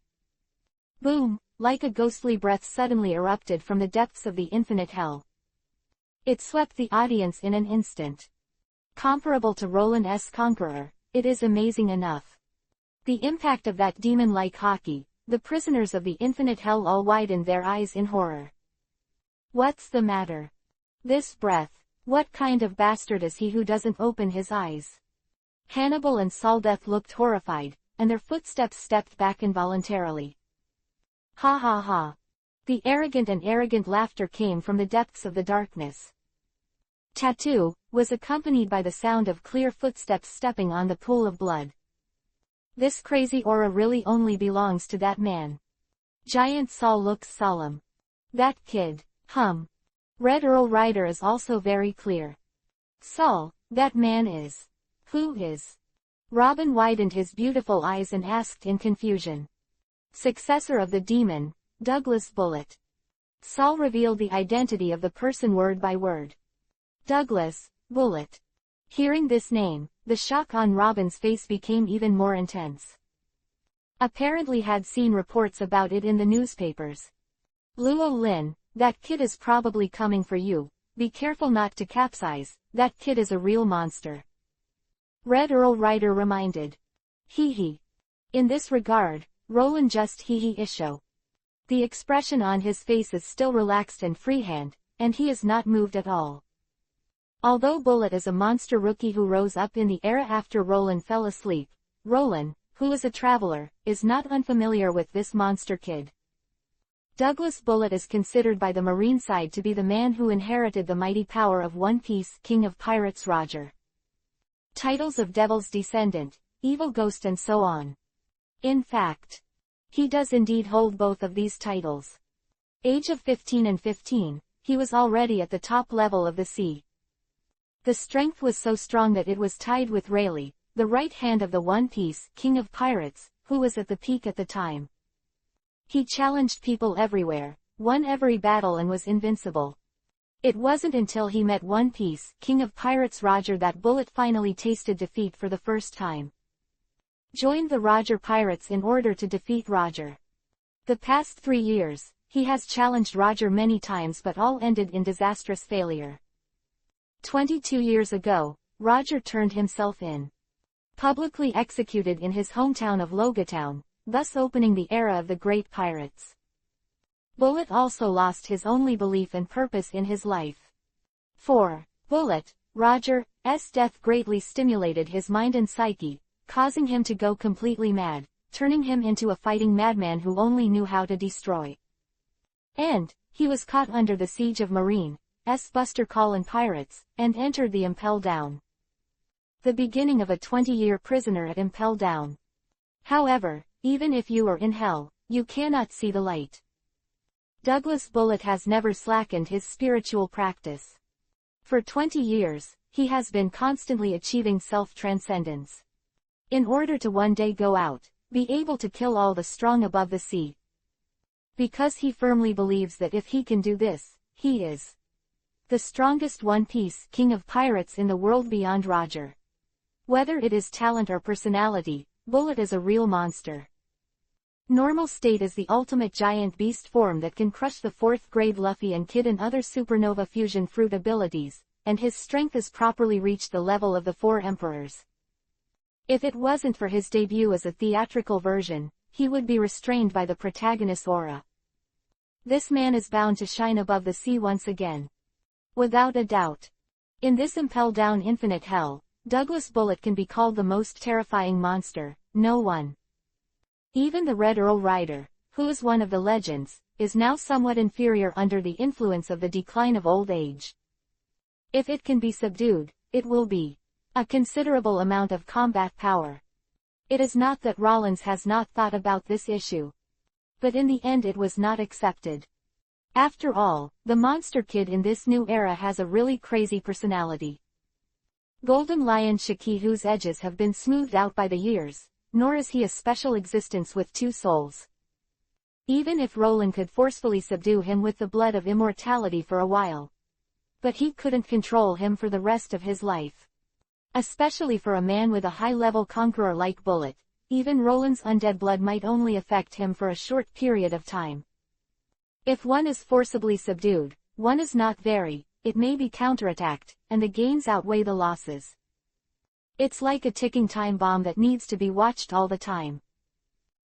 Boom, like a ghostly breath suddenly erupted from the depths of the infinite hell. It swept the audience in an instant. Comparable to Roland's Conqueror, it is amazing enough. The impact of that demon-like Haki, the prisoners of the infinite hell all widened their eyes in horror. What's the matter? This breath, what kind of bastard is he who doesn't open his eyes? Hannibal and Saldeth looked horrified, and their footsteps stepped back involuntarily. Ha ha ha. The arrogant laughter came from the depths of the darkness. Tattoo was accompanied by the sound of clear footsteps stepping on the pool of blood. This crazy aura really only belongs to that man. Giant Saul looks solemn. That kid, Red Earl Rider is also very clear. Saul, that man is. Who is? Robin widened his beautiful eyes and asked in confusion. Successor of the demon, Douglas Bullet. Saul revealed the identity of the person word by word. Douglas Bullet. Hearing this name, the shock on Robin's face became even more intense. Apparently had seen reports about it in the newspapers. Llewellyn, that kid is probably coming for you, be careful not to capsize, that kid is a real monster. Red Earl Rider reminded. Hee. In this regard, Roland just hee-isho. The expression on his face is still relaxed and freehand, and he is not moved at all. Although Bullet is a monster rookie who rose up in the era after Roland fell asleep, Roland, who is a traveler, is not unfamiliar with this monster kid. Douglas Bullet is considered by the Marine side to be the man who inherited the mighty power of One Piece, King of Pirates Roger. Titles of Devil's Descendant, Evil Ghost and so on. In fact, he does indeed hold both of these titles. Age of 15 and 15, he was already at the top level of the sea. The strength was so strong that it was tied with Rayleigh, the right hand of the One Piece, King of Pirates, who was at the peak at the time. He challenged people everywhere, won every battle and was invincible. It wasn't until he met One Piece, King of Pirates Roger that Bullet finally tasted defeat for the first time. Joined the Roger Pirates in order to defeat Roger. The past 3 years, he has challenged Roger many times but all ended in disastrous failure. 22 years ago, Roger turned himself in. Publicly executed in his hometown of Logatown, thus opening the era of the great pirates. Bullet also lost his only belief and purpose in his life. For Bullet, Roger's death greatly stimulated his mind and psyche, causing him to go completely mad, turning him into a fighting madman who only knew how to destroy. And he was caught under the siege of Marine's Buster Call and pirates, and entered the Impel Down. The beginning of a 20-year prisoner at Impel Down. However, even if you are in hell, you cannot see the light. Douglas Bullet has never slackened his spiritual practice. For 20 years, he has been constantly achieving self-transcendence. In order to one day go out, be able to kill all the strong above the sea. Because he firmly believes that if he can do this, he is the strongest One Piece, King of Pirates in the world beyond Roger. Whether it is talent or personality, Bullet is a real monster. Normal state is the ultimate giant beast form that can crush the 4th grade Luffy and Kid and other supernova fusion fruit abilities, and his strength is properly reached the level of the 4 emperors. If it wasn't for his debut as a theatrical version, he would be restrained by the protagonist's aura. This man is bound to shine above the sea once again. Without a doubt. In this Impel Down infinite hell, Douglas Bullet can be called the most terrifying monster, no one. Even the Red Earl Rider, who is one of the legends, is now somewhat inferior under the influence of the decline of old age. If it can be subdued, it will be. A considerable amount of combat power. It is not that Rollins has not thought about this issue. But in the end it was not accepted. After all, the monster kid in this new era has a really crazy personality. Golden Lion Shiki, whose edges have been smoothed out by the years, nor is he a special existence with two souls. Even if Roland could forcefully subdue him with the blood of immortality for a while. But he couldn't control him for the rest of his life. Especially for a man with a high-level conqueror like Bullet, even Roland's undead blood might only affect him for a short period of time. If one is forcibly subdued, one is not very, it may be counterattacked, and the gains outweigh the losses. It's like a ticking time bomb that needs to be watched all the time.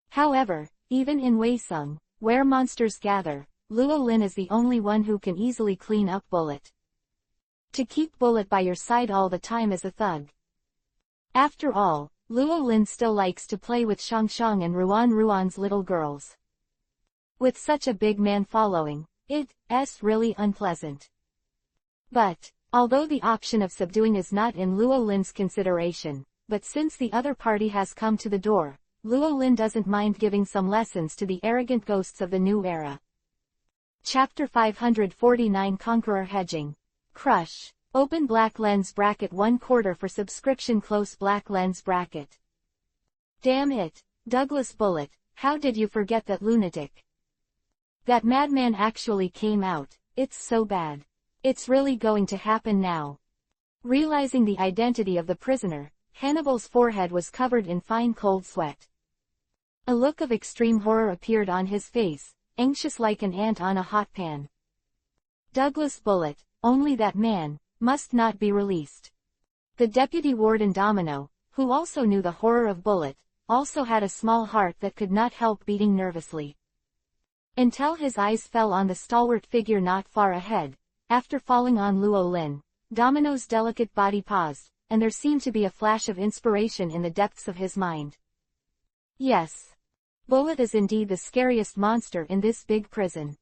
However, even in Weisung, where monsters gather, Luo Lin is the only one who can easily clean up Bullet. To keep Bullet by your side all the time is a thug. After all, Luo Lin still likes to play with Shangshang and Ruan's little girls. With such a big man following, it's really unpleasant. But, although the option of subduing is not in Luo Lin's consideration, but since the other party has come to the door, Luo Lin doesn't mind giving some lessons to the arrogant ghosts of the new era. Chapter 549 Conqueror Hedging. Crush. Open black lens bracket 1/4 for subscription close black lens bracket. Damn it, Douglas Bullet, how did you forget that lunatic? That madman actually came out, it's so bad. It's really going to happen now. Realizing the identity of the prisoner, Hannibal's forehead was covered in fine cold sweat. A look of extreme horror appeared on his face, anxious like an ant on a hot pan. Douglas Bullet, only that man, must not be released. The deputy warden Domino, who also knew the horror of Bullet, also had a small heart that could not help beating nervously. Until his eyes fell on the stalwart figure not far ahead. After falling on Luo Lin, Domino's delicate body paused, and there seemed to be a flash of inspiration in the depths of his mind. Yes. Bullet is indeed the scariest monster in this big prison.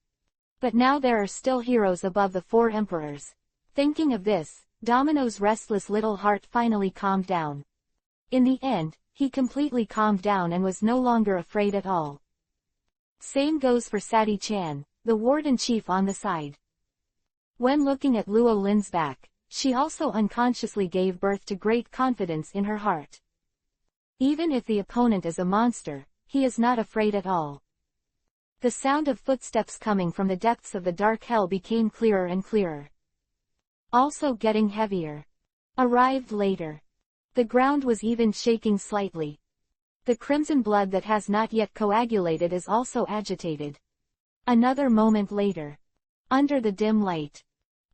But now there are still heroes above the four emperors. Thinking of this, Domino's restless little heart finally calmed down. In the end, he completely calmed down and was no longer afraid at all. Same goes for Sadi Chan, the warden-chief on the side. When looking at Luo Lin's back, she also unconsciously gave birth to great confidence in her heart. Even if the opponent is a monster, he is not afraid at all. The sound of footsteps coming from the depths of the dark hell became clearer and clearer. Also getting heavier. Arrived later. The ground was even shaking slightly. The crimson blood that has not yet coagulated is also agitated. Another moment later. Under the dim light.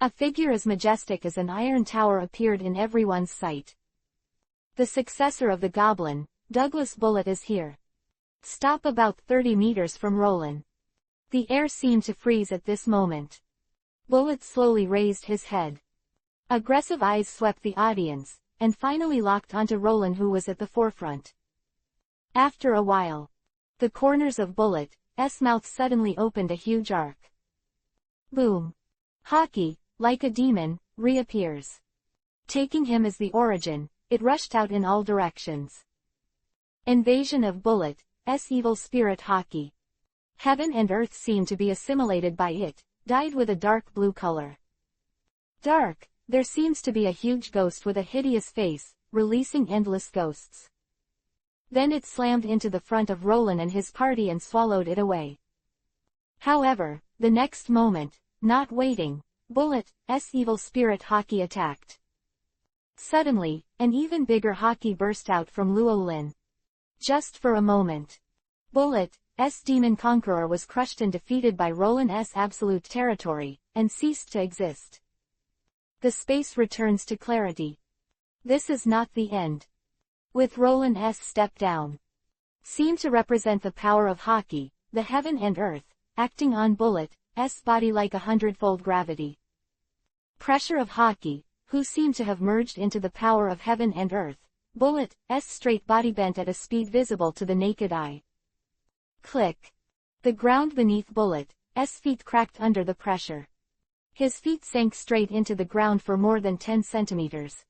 A figure as majestic as an iron tower appeared in everyone's sight. The successor of the goblin, Douglas Bullet, is here. Stop about 30 meters from Roland. The air seemed to freeze at this moment. Bullet slowly raised his head. Aggressive eyes swept the audience, and finally locked onto Roland, who was at the forefront. After a while, the corners of Bullet's mouth suddenly opened a huge arc. Boom. Hockey, like a demon, reappears. Taking him as the origin, it rushed out in all directions. Invasion of Bullet's evil spirit Hockey. Heaven and earth seemed to be assimilated by it, dyed with a dark blue color. Dark, there seems to be a huge ghost with a hideous face, releasing endless ghosts. Then it slammed into the front of Roland and his party and swallowed it away. However, the next moment, not waiting, Bullet's evil spirit Hockey attacked. Suddenly, an even bigger Hockey burst out from Luo Lin. Just for a moment. Bullet's demon conqueror was crushed and defeated by Roland's absolute territory, and ceased to exist. The space returns to clarity. This is not the end. With Roland's step down. Seemed to represent the power of Hockey, the heaven and earth, acting on Bullet's body like 100-fold gravity. Pressure of Hockey, who seemed to have merged into the power of heaven and earth. Bullet's straight body bent at a speed visible to the naked eye. Click. The ground beneath Bullet's feet cracked under the pressure. His feet sank straight into the ground for more than 10 centimeters.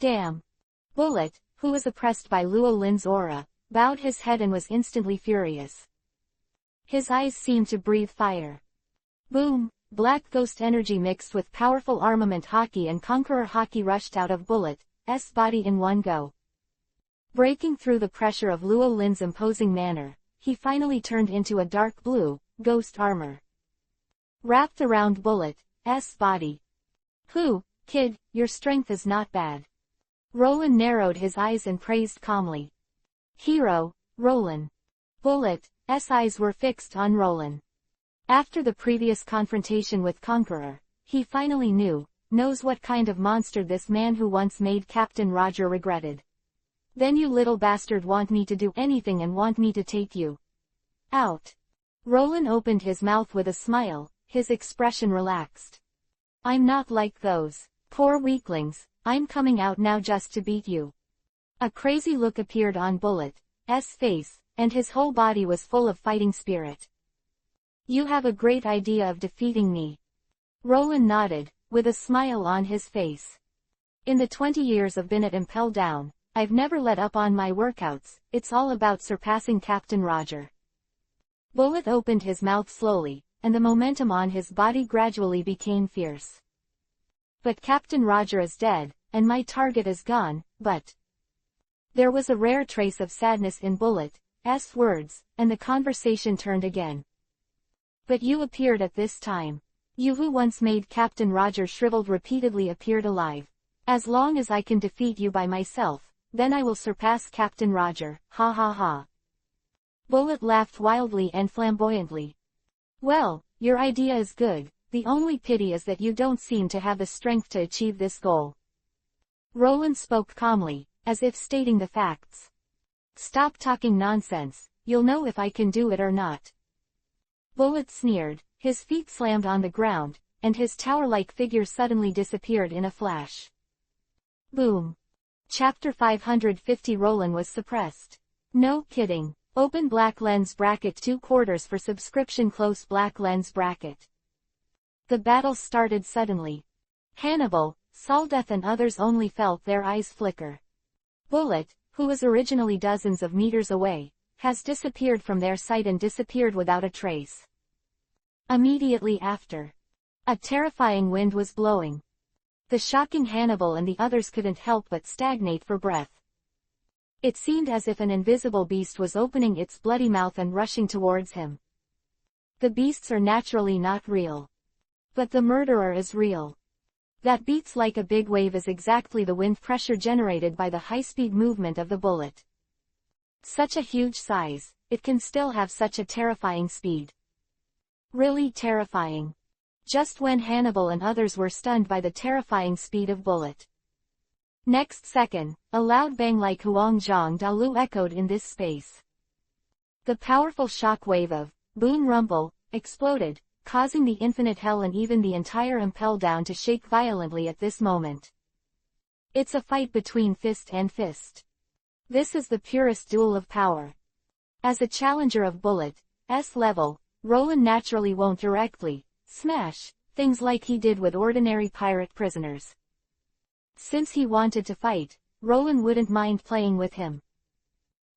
Damn. Bullet, who was oppressed by Luo Lin's aura, bowed his head and was instantly furious. His eyes seemed to breathe fire. Boom! Black ghost energy mixed with powerful armament Haki and Conqueror Haki rushed out of Bullet's body in one go. Breaking through the pressure of Luo Lin's imposing manner, he finally turned into a dark blue, ghost armor. Wrapped around Bullet's body. Kid, your strength is not bad. Roland narrowed his eyes and praised calmly. Hero, Roland. Bullet's eyes were fixed on Roland. After the previous confrontation with Conqueror, he finally knows what kind of monster this man who once made Captain Roger regretted. Then you little bastard want me to do anything and want me to take you out. Roland opened his mouth with a smile, his expression relaxed. I'm not like those poor weaklings, I'm coming out now just to beat you. A crazy look appeared on Bullet's face, and his whole body was full of fighting spirit. You have a great idea of defeating me. Roland nodded, with a smile on his face. In the 20 years I've been at Impel Down, I've never let up on my workouts, it's all about surpassing Captain Roger. Bullet opened his mouth slowly, and the momentum on his body gradually became fierce. But Captain Roger is dead, and my target is gone, but... There was a rare trace of sadness in Bullet's words, and the conversation turned again. But you appeared at this time. You who once made Captain Roger shriveled repeatedly appeared alive. As long as I can defeat you by myself, then I will surpass Captain Roger, ha ha ha. Bullet laughed wildly and flamboyantly. Well, your idea is good, the only pity is that you don't seem to have the strength to achieve this goal. Roland spoke calmly, as if stating the facts. Stop talking nonsense, you'll know if I can do it or not. Bullet sneered, his feet slammed on the ground, and his tower-like figure suddenly disappeared in a flash. Boom. Chapter 550 Roland was suppressed. No kidding. Open black lens bracket 2/4 for subscription close black lens bracket. The battle started suddenly. Hannibal, Saldeth and others only felt their eyes flicker. Bullet, who was originally dozens of meters away, has disappeared from their sight and disappeared without a trace. Immediately after, a terrifying wind was blowing. The shocking Hannibal and the others couldn't help but stagnate for breath. It seemed as if an invisible beast was opening its bloody mouth and rushing towards him. The beasts are naturally not real. But the murderer is real. That beats like a big wave is exactly the wind pressure generated by the high-speed movement of the bullet. Such a huge size, it can still have such a terrifying speed. Really terrifying. Just when Hannibal and others were stunned by the terrifying speed of Bullet. Next second, a loud bang like Huangzhang Dalu echoed in this space. The powerful shock wave of Boon Rumble exploded, causing the infinite hell and even the entire Impel Down to shake violently at this moment. It's a fight between fist and fist. This is the purest duel of power. As a challenger of Bullet's level, Roland naturally won't directly smash things like he did with ordinary pirate prisoners. Since he wanted to fight, Roland wouldn't mind playing with him.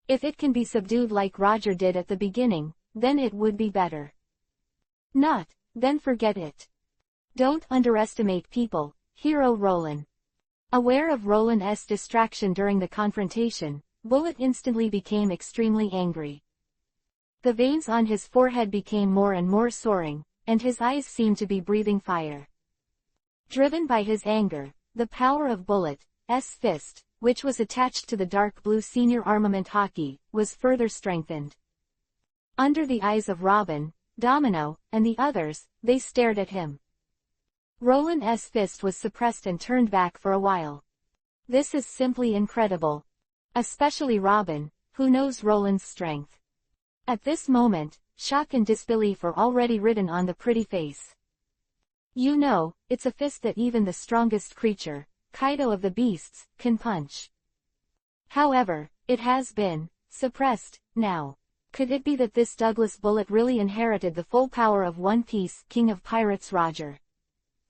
If it can be subdued like Roger did at the beginning, then it would be better. Not, then forget it. Don't underestimate people, hero Roland. Aware of Roland's distraction during the confrontation, Bullet instantly became extremely angry. The veins on his forehead became more and more soaring, and his eyes seemed to be breathing fire. Driven by his anger, the power of Bullet's fist, which was attached to the dark blue senior armament Haki, was further strengthened. Under the eyes of Robin, Domino, and the others, they stared at him. Roland's fist was suppressed and turned back for a while. This is simply incredible. Especially Robin, who knows Roland's strength. At this moment, shock and disbelief are already written on the pretty face. You know, it's a fist that even the strongest creature, Kaido of the beasts, can punch. However, it has been suppressed now. Could it be that this Douglas Bullet really inherited the full power of One Piece, King of Pirates Roger?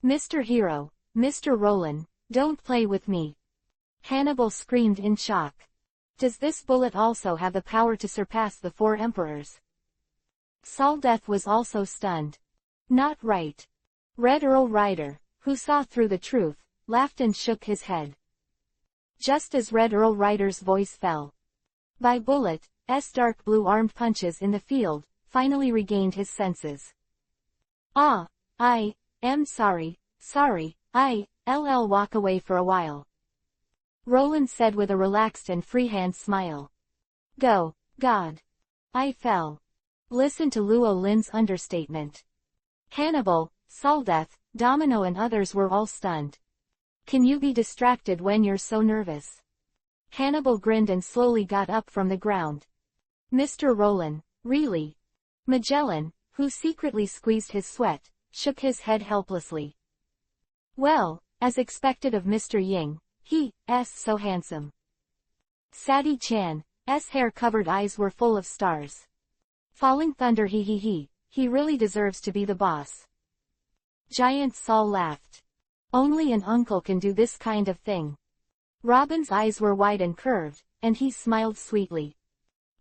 Mr. Hero, Mr. Roland, don't play with me. Hannibal screamed in shock. Does this bullet also have the power to surpass the 4 emperors? Saldeth was also stunned. Not right. Red Earl Rider, who saw through the truth, laughed and shook his head. Just as Red Earl Rider's voice fell. By Bullet's dark blue armed punches in the field, finally regained his senses. Ah, I am sorry, I'll walk away for a while. Roland said with a relaxed and freehand smile. Go, God. I fell. Listen to Luo Lin's understatement. Hannibal, Saldeth, Domino and others were all stunned. Can you be distracted when you're so nervous? Hannibal grinned and slowly got up from the ground. Mr. Roland, really? Magellan, who secretly squeezed his sweat, shook his head helplessly. Well, as expected of Mr. Ying, he's so handsome. Sadie Chan's hair-covered eyes were full of stars. Falling thunder he really deserves to be the boss. Giant Saul laughed. Only an uncle can do this kind of thing. Robin's eyes were wide and curved, and he smiled sweetly.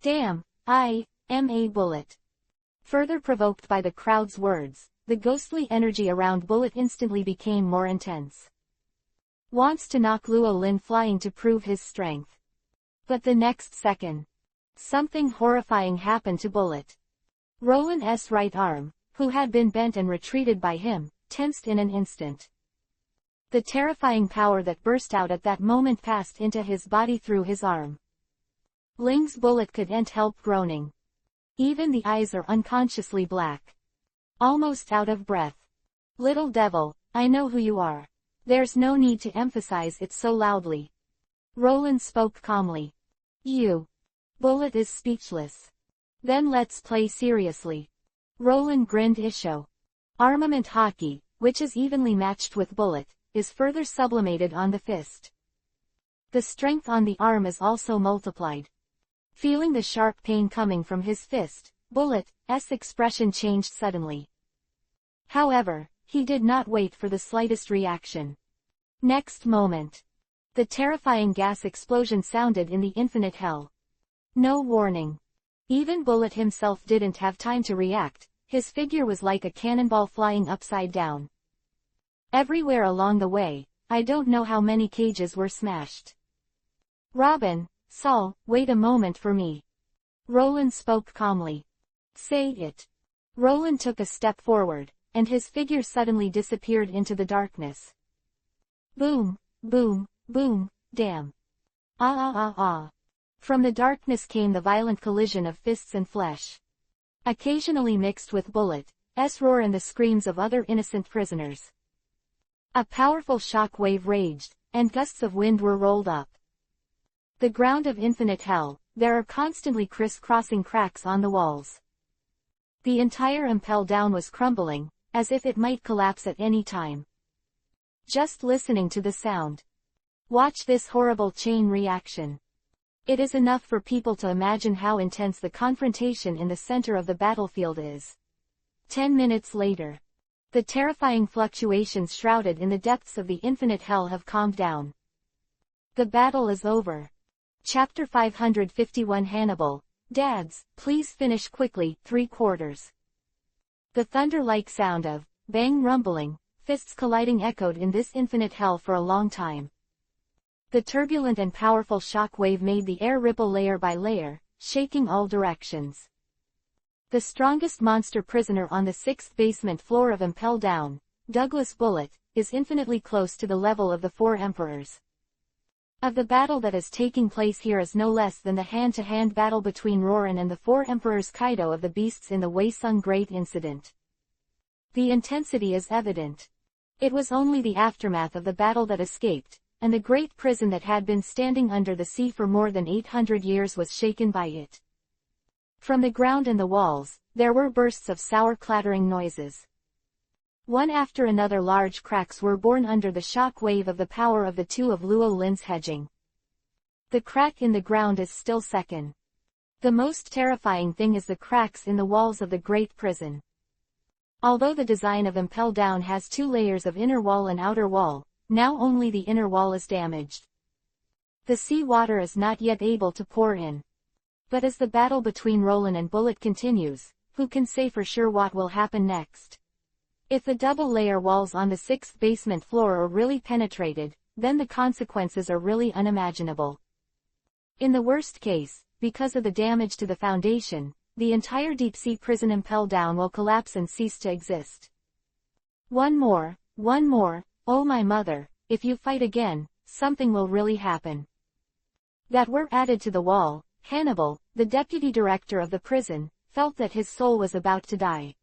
Damn, I am a Bullet. Further provoked by the crowd's words, the ghostly energy around Bullet instantly became more intense. Wants to knock Luo Lin flying to prove his strength. But the next second, something horrifying happened to Bullet. Roland's right arm, who had been bent and retreated by him, tensed in an instant. The terrifying power that burst out at that moment passed into his body through his arm. Ling's Bullet couldn't help groaning. Even the eyes are unconsciously black. Almost out of breath. Little devil, I know who you are. There's no need to emphasize it so loudly. Roland spoke calmly. You. Bullet is speechless. Then let's play seriously. Roland grinned Isho. Armament hockey, which is evenly matched with Bullet, is further sublimated on the fist. The strength on the arm is also multiplied. Feeling the sharp pain coming from his fist, Bullet's expression changed suddenly. However, he did not wait for the slightest reaction. Next moment, the terrifying gas explosion sounded in the infinite hell. No warning. Even Bullet himself didn't have time to react, his figure was like a cannonball flying upside down. Everywhere along the way, I don't know how many cages were smashed. Robin, Saul, wait a moment for me. Roland spoke calmly. Say it. Roland took a step forward, and his figure suddenly disappeared into the darkness. Boom, boom, boom, damn. Ah. From the darkness came the violent collision of fists and flesh. Occasionally mixed with Bullet's roar and the screams of other innocent prisoners. A powerful shock wave raged, and gusts of wind were rolled up. The ground of infinite hell, there are constantly criss-crossing cracks on the walls. The entire impel down was crumbling, as if it might collapse at any time. Just listening to the sound. Watch this horrible chain reaction. It is enough for people to imagine how intense the confrontation in the center of the battlefield is. 10 minutes later. The terrifying fluctuations shrouded in the depths of the infinite hell have calmed down. The battle is over. Chapter 551 Hannibal, Dads, please finish quickly, 3/4. The thunder-like sound of bang rumbling, fists colliding echoed in this infinite hell for a long time. The turbulent and powerful shock wave made the air ripple layer by layer, shaking all directions. The strongest monster prisoner on the 6th basement floor of Impel Down, Douglas Bullet, is infinitely close to the level of the 4 emperors. Of the battle that is taking place here is no less than the hand-to-hand battle between Roran and the 4 emperors Kaido of the beasts in the Wei Sung Great Incident. The intensity is evident. It was only the aftermath of the battle that escaped, and the great prison that had been standing under the sea for more than 800 years was shaken by it. From the ground and the walls, there were bursts of sour clattering noises. One after another large cracks were born under the shock wave of the power of the 2 of Luo Lin's hedging. The crack in the ground is still second. The most terrifying thing is the cracks in the walls of the great prison. Although the design of Impel Down has 2 layers of inner wall and outer wall, now only the inner wall is damaged. The sea water is not yet able to pour in. But as the battle between Roland and Bullet continues, who can say for sure what will happen next? If the double-layer walls on the 6th basement floor are really penetrated, then the consequences are really unimaginable. In the worst case, because of the damage to the foundation, the entire deep-sea prison impelled down will collapse and cease to exist. One more, oh my mother, if you fight again, something will really happen. That were added to the wall, Hannibal, the deputy director of the prison, felt that his soul was about to die.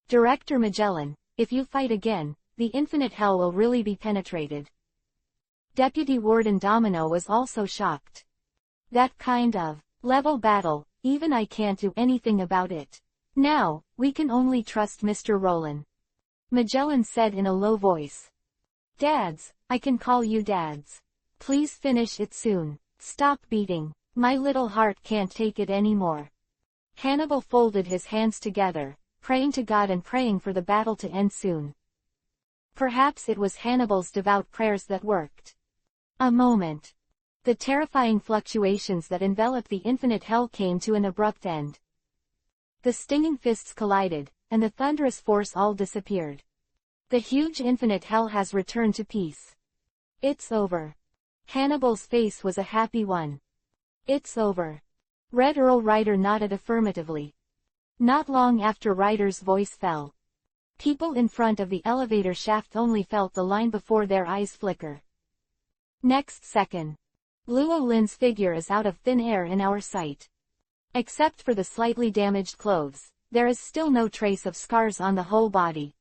Director Magellan, if you fight again, the infinite hell will really be penetrated. Deputy Warden Domino was also shocked. That kind of level battle, even I can't do anything about it. Now, we can only trust Mr. Roland. Magellan said in a low voice. Dads, I can call you dads. Please finish it soon. Stop beating. My little heart can't take it anymore. Hannibal folded his hands together, praying to God and praying for the battle to end soon. Perhaps it was Hannibal's devout prayers that worked. A moment. The terrifying fluctuations that enveloped the infinite hell came to an abrupt end. The stinging fists collided, and the thunderous force all disappeared. The huge infinite hell has returned to peace. It's over. Hannibal's face was a happy one. It's over. Red Earl Ryder nodded affirmatively. Not long after Ryder's voice fell. People in front of the elevator shaft only felt the line before their eyes flicker. Next second. Luo Lin's figure is out of thin air in our sight. Except for the slightly damaged clothes, there is still no trace of scars on the whole body.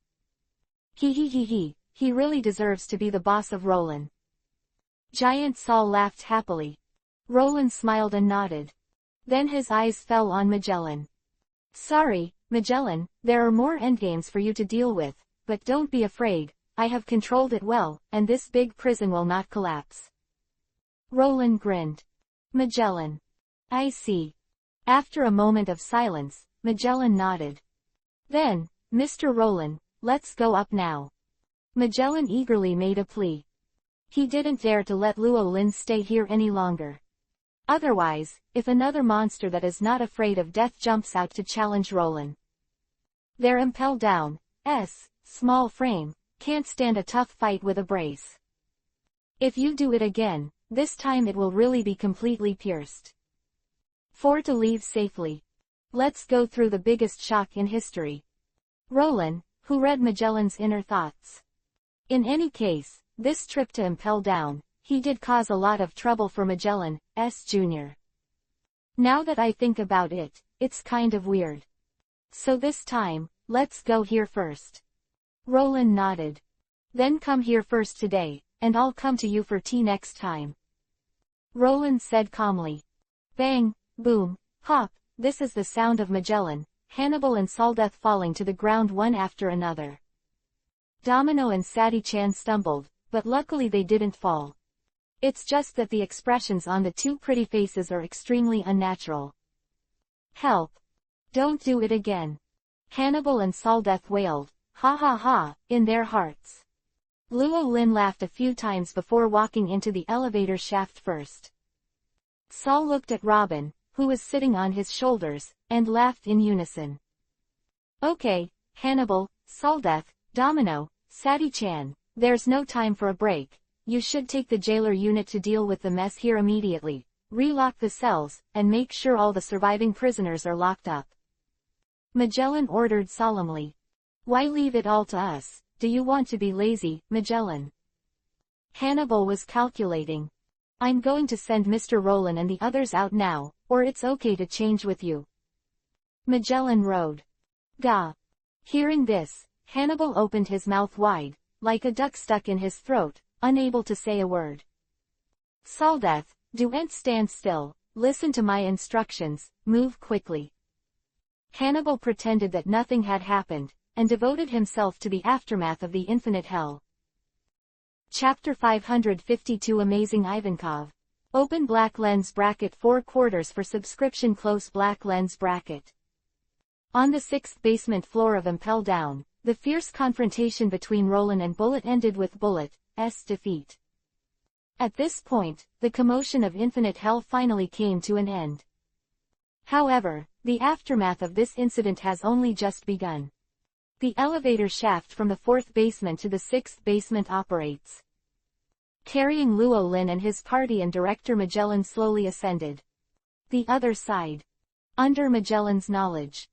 He really deserves to be the boss of Roland. Giant Saul laughed happily. Roland smiled and nodded. Then his eyes fell on Magellan. Sorry, Magellan, there are more endgames for you to deal with, but don't be afraid, I have controlled it well, and this big prison will not collapse. Roland grinned. Magellan. I see. After a moment of silence, Magellan nodded. Then, Mr. Roland, let's go up now. Magellan eagerly made a plea. He didn't dare to let Luo Lin stay here any longer. Otherwise, if another monster that is not afraid of death jumps out to challenge Roland, their impel down, small frame, can't stand a tough fight with a brace. If you do it again, this time it will really be completely pierced. For to leave safely. Let's go through the biggest shock in history. Roland, who read Magellan's inner thoughts. In any case, this trip to impel down, he did cause a lot of trouble for Magellan, Jr. Now that I think about it, it's kind of weird. So this time, let's go here first. Roland nodded. Then come here first today, and I'll come to you for tea next time. Roland said calmly. Bang, boom, pop, this is the sound of Magellan, Hannibal and Saldeth falling to the ground one after another. Domino and Sadi-chan stumbled, but luckily they didn't fall. It's just that the expressions on the two pretty faces are extremely unnatural. Help. Don't do it again. Hannibal and Saldeth wailed, ha ha ha, in their hearts. Luo Lin laughed a few times before walking into the elevator shaft first. Saul looked at Robin, who was sitting on his shoulders, and laughed in unison. Okay, Hannibal, Saldeth, Domino, Sadi-chan, there's no time for a break. You should take the jailer unit to deal with the mess here immediately, relock the cells, and make sure all the surviving prisoners are locked up. Magellan ordered solemnly. Why leave it all to us? Do you want to be lazy, Magellan? Hannibal was calculating. I'm going to send Mr. Roland and the others out now, or it's okay to change with you. Magellan rode. Gah. Hearing this, Hannibal opened his mouth wide, like a duck stuck in his throat, unable to say a word. Saldeth, don't stand still, listen to my instructions, move quickly. Hannibal pretended that nothing had happened, and devoted himself to the aftermath of the infinite hell. Chapter 552 Amazing Ivankov. Open black lens bracket 4/4 for subscription close black lens bracket. On the 6th basement floor of Impel Down, the fierce confrontation between Roland and Bullet ended with Bullet's defeat. At this point, the commotion of infinite hell finally came to an end. However, the aftermath of this incident has only just begun. The elevator shaft from the 4th basement to the 6th basement operates. Carrying Luo Lin and his party, and Director Magellan slowly ascended. The other side. Under Magellan's knowledge,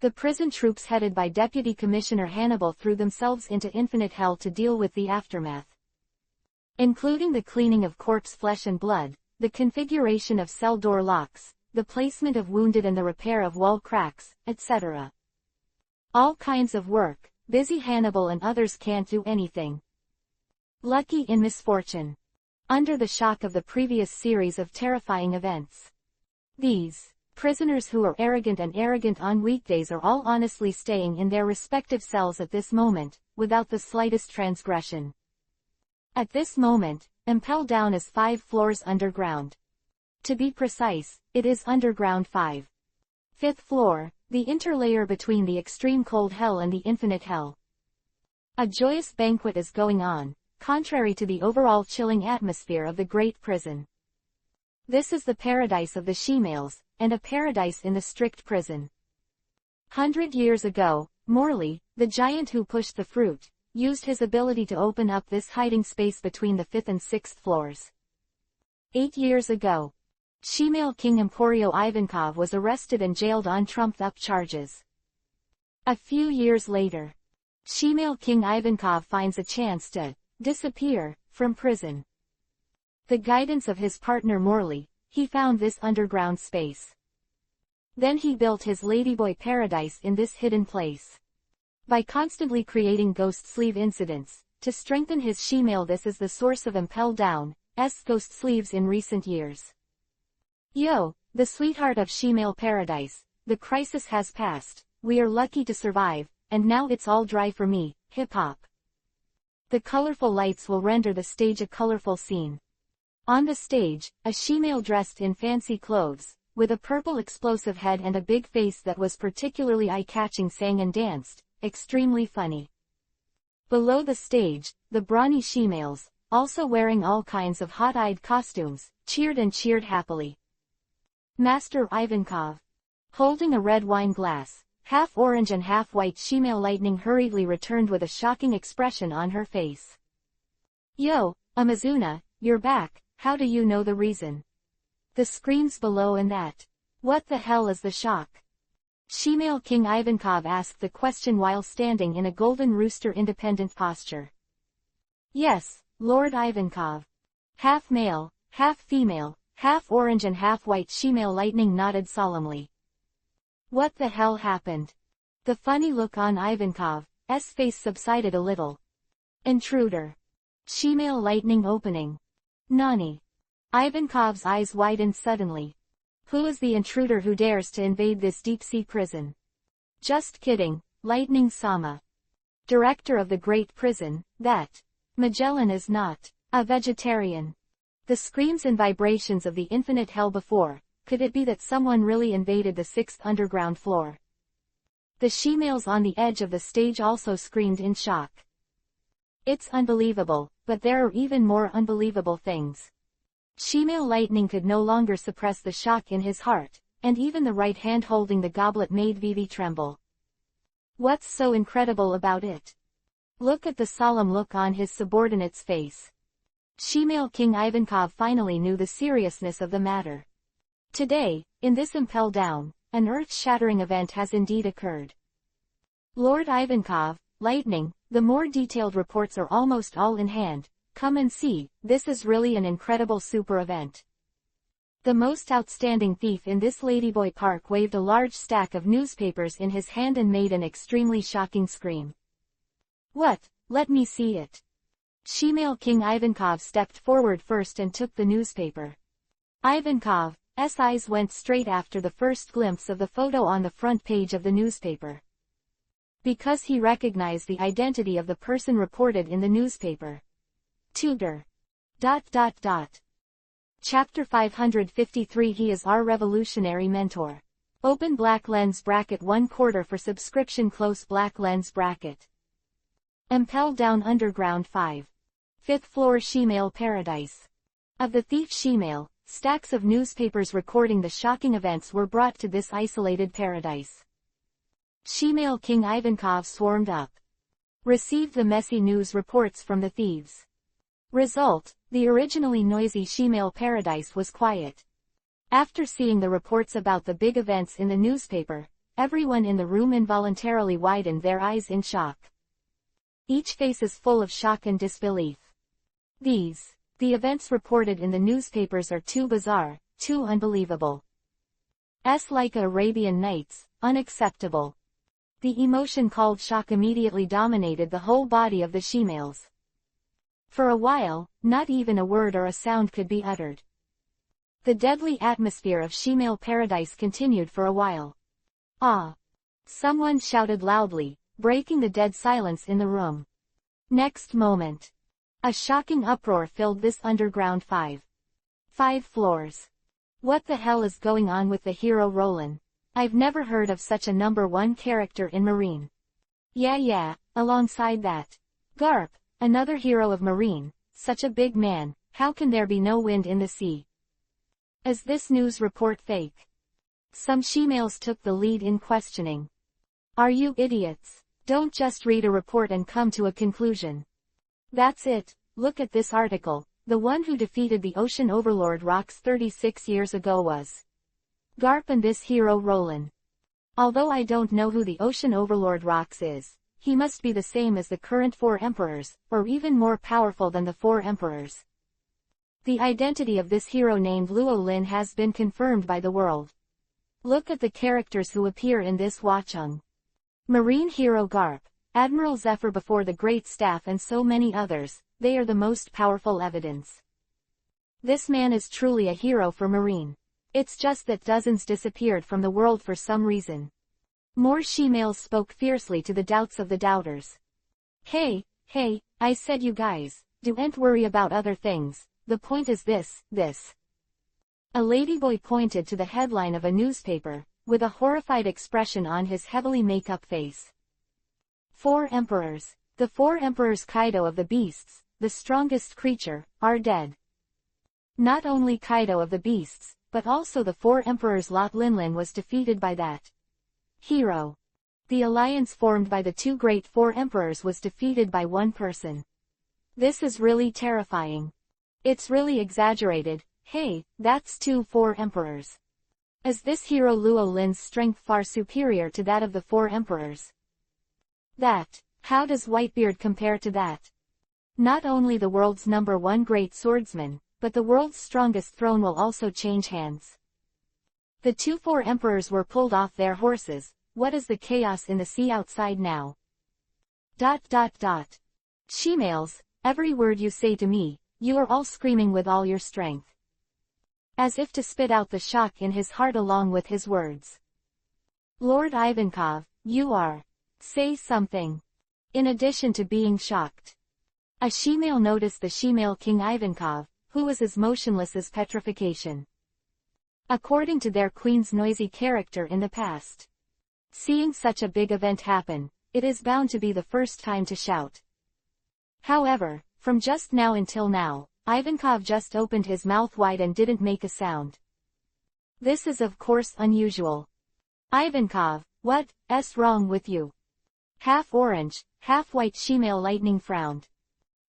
the prison troops headed by Deputy Commissioner Hannibal threw themselves into infinite hell to deal with the aftermath, including the cleaning of corpse flesh and blood, the configuration of cell door locks, the placement of wounded and the repair of wall cracks, etc. All kinds of work. Busy Hannibal and others can't do anything. Lucky in misfortune. Under the shock of the previous series of terrifying events, these prisoners who are arrogant on weekdays are all honestly staying in their respective cells at this moment, without the slightest transgression. At this moment, Impel Down is 5 floors underground. To be precise, it is underground 5. 5th floor, the interlayer between the extreme cold hell and the infinite hell. A joyous banquet is going on, contrary to the overall chilling atmosphere of the great prison. This is the paradise of the she-males, and a paradise in the strict prison. 100 years ago, Morley, the giant who pushed the fruit, used his ability to open up this hiding space between the 5th and 6th floors. 8 years ago, she-male King Emporio Ivankov was arrested and jailed on trumped-up charges. A few years later, she-male King Ivankov finds a chance to disappear from prison. The guidance of his partner Morley, he found this underground space. Then he built his ladyboy paradise in this hidden place. By constantly creating ghost sleeve incidents, to strengthen his she-male, this is the source of Impel Down's ghost sleeves in recent years. Yo, the sweetheart of she-male paradise, the crisis has passed, we are lucky to survive, and now it's all dry for me, hip-hop. The colorful lights will render the stage a colorful scene. On the stage, a she-male dressed in fancy clothes, with a purple explosive head and a big face that was particularly eye-catching, sang and danced, extremely funny. Below the stage, the brawny she-males, also wearing all kinds of hot-eyed costumes, cheered happily. Master Ivankov, holding a red wine glass, half orange and half white, she-male Lightning hurriedly returned with a shocking expression on her face. Yo, Amazuna, you're back, how do you know the reason? The screams below and that. What the hell is the shock? She-male King Ivankov asked the question while standing in a golden rooster independent posture. Yes, Lord Ivankov. Half male, half female, half orange and half white, she-male Lightning nodded solemnly. What the hell happened? The funny look on Ivankov's face subsided a little. Intruder. She-male Lightning opening. Nani? Ivankov's eyes widened suddenly. Who is the intruder who dares to invade this deep-sea prison? Just kidding, Lightning-sama. Director of the great prison, that. Magellan is not a vegetarian. The screams and vibrations of the infinite hell before, could it be that someone really invaded the 6th underground floor? The she-males on the edge of the stage also screamed in shock. It's unbelievable, but there are even more unbelievable things. She-male Lightning could no longer suppress the shock in his heart, and even the right hand holding the goblet made Vivi tremble. What's so incredible about it? Look at the solemn look on his subordinate's face. She-male King Ivankov finally knew the seriousness of the matter. Today, in this Impel Down, an earth-shattering event has indeed occurred. Lord Ivankov, Lightning, the more detailed reports are almost all in hand. Come and see, this is really an incredible super event. The most outstanding thief in this Ladyboy Park waved a large stack of newspapers in his hand and made an extremely shocking scream. What? Let me see it. She-male King Ivankov stepped forward first and took the newspaper. Ivankov's eyes went straight after the first glimpse of the photo on the front page of the newspaper. Because he recognized the identity of the person reported in the newspaper. Tutor. Chapter 553. He is our revolutionary mentor. Open black lens bracket 1/4 for subscription, close black lens bracket. Impel Down underground 5. 5th floor she-male paradise. Of the thief shemale, stacks of newspapers recording the shocking events were brought to this isolated paradise. Shemale King Ivankov swarmed up. Received the messy news reports from the thieves. Result, the originally noisy shemale paradise was quiet. After seeing the reports about the big events in the newspaper, everyone in the room involuntarily widened their eyes in shock. Each face is full of shock and disbelief. The events reported in the newspapers are too bizarre, too unbelievable. Like Arabian Nights, unacceptable. The emotion called shock immediately dominated the whole body of the shemales. For a while, not even a word or a sound could be uttered. The deadly atmosphere of shemale paradise continued for a while. Ah! Someone shouted loudly, breaking the dead silence in the room. Next moment, a shocking uproar filled this underground 5 floors. What the hell is going on with the hero Roland? I've never heard of such a #1 character in Marine. Yeah, alongside that. Garp, another hero of Marine, such a big man, how can there be no wind in the sea? Is this news report fake? Some shemales took the lead in questioning. Are you idiots? Don't just read a report and come to a conclusion. That's it, look at this article. The one who defeated the ocean overlord Rox 36 years ago was Garp and this hero Roland. Although I don't know who the ocean overlord Rox is, he must be the same as the current 4 emperors, or even more powerful than the 4 emperors. The identity of this hero named Luo Lin has been confirmed by the world. Look at the characters who appear in this Wachung. Marine hero Garp, Admiral Zephyr before the Great Staff and so many others, they are the most powerful evidence. This man is truly a hero for Marine. It's just that dozens disappeared from the world for some reason. More shemales spoke fiercely to the doubts of the doubters. Hey, I said you guys, don't worry about other things, the point is this. A ladyboy pointed to the headline of a newspaper, with a horrified expression on his heavily make-up face. 4 emperors. The 4 emperors Kaido of the beasts, the strongest creature, are dead. Not only Kaido of the beasts, but also the 4 emperors Lot Linlin was defeated by that hero. The alliance formed by the 2 great 4 emperors was defeated by one person. This is really terrifying. It's really exaggerated. Hey, that's 4 emperors. Is this hero Luo Lin's strength far superior to that of the 4 emperors? How does Whitebeard compare to that? Not only the world's #1 great swordsman, but the world's strongest throne will also change hands. The 4 emperors were pulled off their horses. What is the chaos in the sea outside now? Shemales, every word you say to me, you are all screaming with all your strength. As if to spit out the shock in his heart along with his words. Lord Ivankov, you are. Say something. In addition to being shocked. A shemale noticed the shemale King Ivankov, who was as motionless as petrification. According to their queen's noisy character in the past. Seeing such a big event happen, it is bound to be the first time to shout. However, from just now until now, Ivankov just opened his mouth wide and didn't make a sound. This is of course unusual. Ivankov, what's wrong with you? Half orange, half white shemale lightning frowned.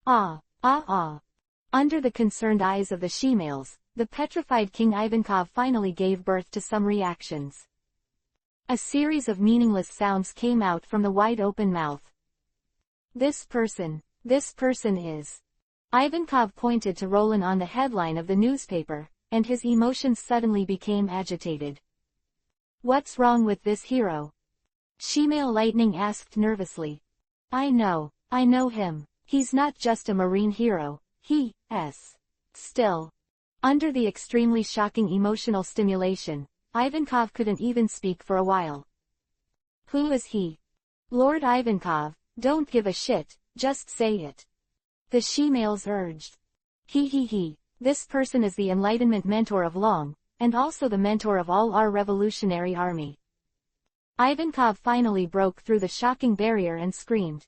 Under the concerned eyes of the shemales, the petrified King Ivankov finally gave birth to some reactions. A series of meaningless sounds came out from the wide-open mouth. This person is. Ivankov pointed to Roland on the headline of the newspaper, and his emotions suddenly became agitated. What's wrong with this hero? Shemale Lightning asked nervously. I know him. He's not just a Marine hero, he's still. Under the extremely shocking emotional stimulation, Ivankov couldn't even speak for a while. Who is he? Lord Ivankov, don't give a shit, just say it. The shemales urged. He. This person is the Enlightenment mentor of Long, and also the mentor of all our revolutionary army. Ivankov finally broke through the shocking barrier and screamed.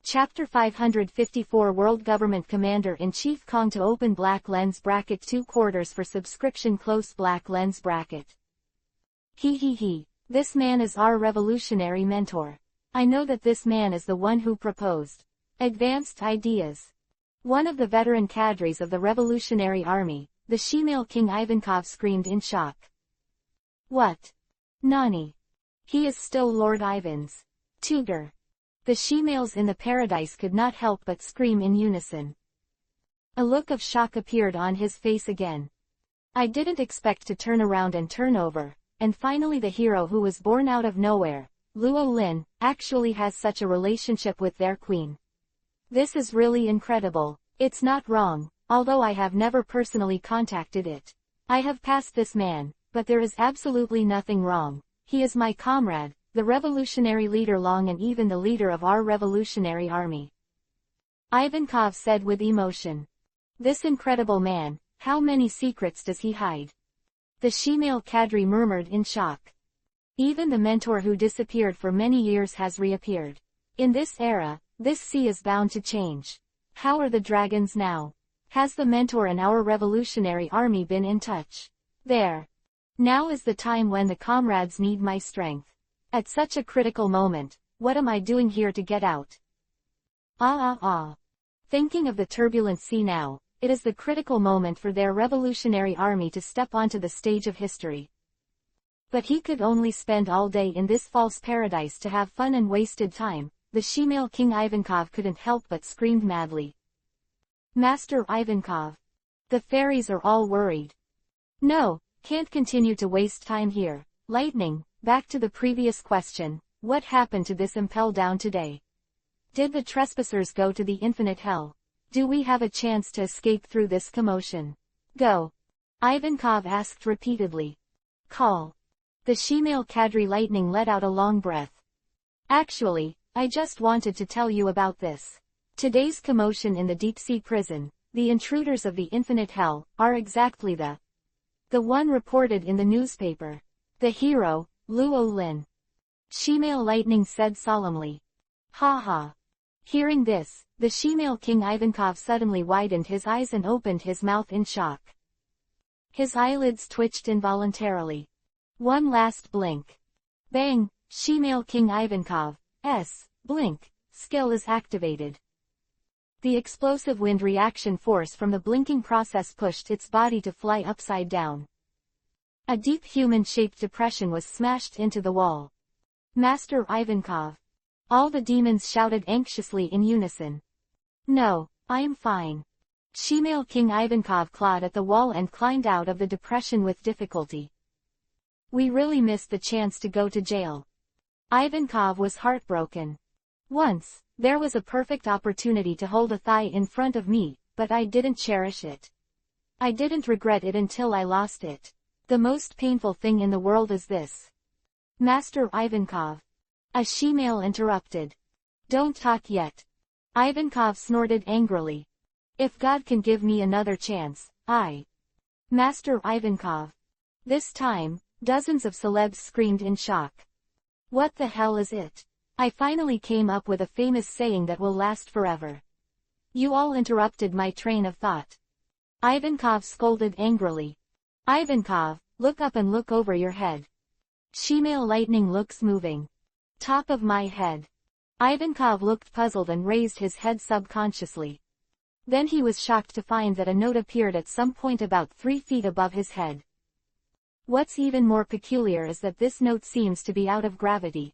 Chapter 554 World Government Commander-in-Chief Kong to open black lens bracket 2/4 for subscription close black lens bracket. He. This man is our revolutionary mentor. I know that this man is the one who proposed advanced ideas. One of the veteran cadres of the Revolutionary Army, the Shemale King Ivankov screamed in shock. What? Nani? He is still Lord Ivan's tutor. The she-males in the paradise could not help but scream in unison. A look of shock appeared on his face again. I didn't expect to turn around and turn over, and finally the hero who was born out of nowhere, Luo Lin, actually has such a relationship with their queen. This is really incredible. It's not wrong, although I have never personally contacted it. I have passed this man, but there is absolutely nothing wrong. He is my comrade, the revolutionary leader Long, and even the leader of our revolutionary army. Ivankov said with emotion. This incredible man, how many secrets does he hide? The shemale cadre murmured in shock. Even the mentor who disappeared for many years has reappeared. In this era, this sea is bound to change. How are the dragons now? Has the mentor and our revolutionary army been in touch? There. Now is the time when the comrades need my strength. At such a critical moment, what am I doing here to get out? Thinking of the turbulent sea now, it is the critical moment for their revolutionary army to step onto the stage of history. But he could only spend all day in this false paradise to have fun and wasted time. The shemale King Ivankov couldn't help but screamed madly. Master Ivankov. The fairies are all worried. No, can't continue to waste time here. Lightning, back to the previous question, what happened to this impel down today? Did the trespassers go to the infinite hell? Do we have a chance to escape through this commotion? Go. Ivankov asked repeatedly. Call. The shemale cadre Lightning let out a long breath. Actually, I just wanted to tell you about this. Today's commotion in the deep-sea prison, the intruders of the infinite hell, are exactly the one reported in the newspaper. The hero, Luo Lin. Shemale Lightning said solemnly. Ha. Hearing this, the shemale King Ivankov suddenly widened his eyes and opened his mouth in shock. His eyelids twitched involuntarily. One last blink. Bang, shemale King Ivankov's blink skill is activated. The explosive wind reaction force from the blinking process pushed its body to fly upside down. A deep human-shaped depression was smashed into the wall. Master Ivankov. All the demons shouted anxiously in unison. No, I am fine. Shemale King Ivankov clawed at the wall and climbed out of the depression with difficulty. We really missed the chance to go to jail. Ivankov was heartbroken. Once, there was a perfect opportunity to hold a thigh in front of me, but I didn't cherish it. I didn't regret it until I lost it. The most painful thing in the world is this. Master Ivankov. A shemale interrupted. Don't talk yet. Ivankov snorted angrily. If God can give me another chance, Master Ivankov. This time, dozens of celebs screamed in shock. What the hell is it? I finally came up with a famous saying that will last forever. You all interrupted my train of thought. Ivankov scolded angrily. Ivankov, look up and look over your head. Shemale Lightning looks moving. Top of my head. Ivankov looked puzzled and raised his head subconsciously. Then he was shocked to find that a note appeared at some point about 3 feet above his head. What's even more peculiar is that this note seems to be out of gravity.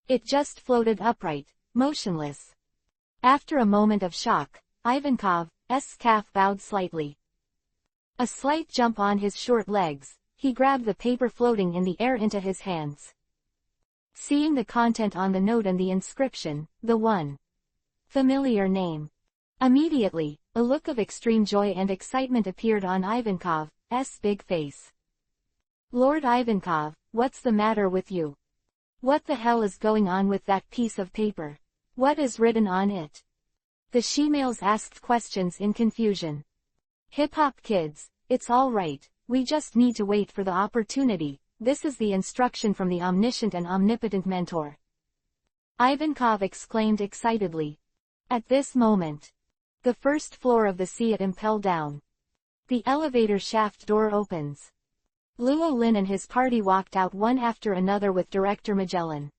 It just floated upright, motionless. After a moment of shock, Ivankov's calf bowed slightly. A slight jump on his short legs, he grabbed the paper floating in the air into his hands. Seeing the content on the note and the inscription, the one familiar name. Immediately, a look of extreme joy and excitement appeared on Ivankov's big face. Lord Ivankov, what's the matter with you? What the hell is going on with that piece of paper? What is written on it? The shemales asked questions in confusion. Hip-hop kids, it's all right, we just need to wait for the opportunity. This is the instruction from the omniscient and omnipotent mentor. Ivankov exclaimed excitedly. At this moment, the first floor of the Seat impelled down. The elevator shaft door opens. Luo Lin and his party walked out one after another with Director Magellan.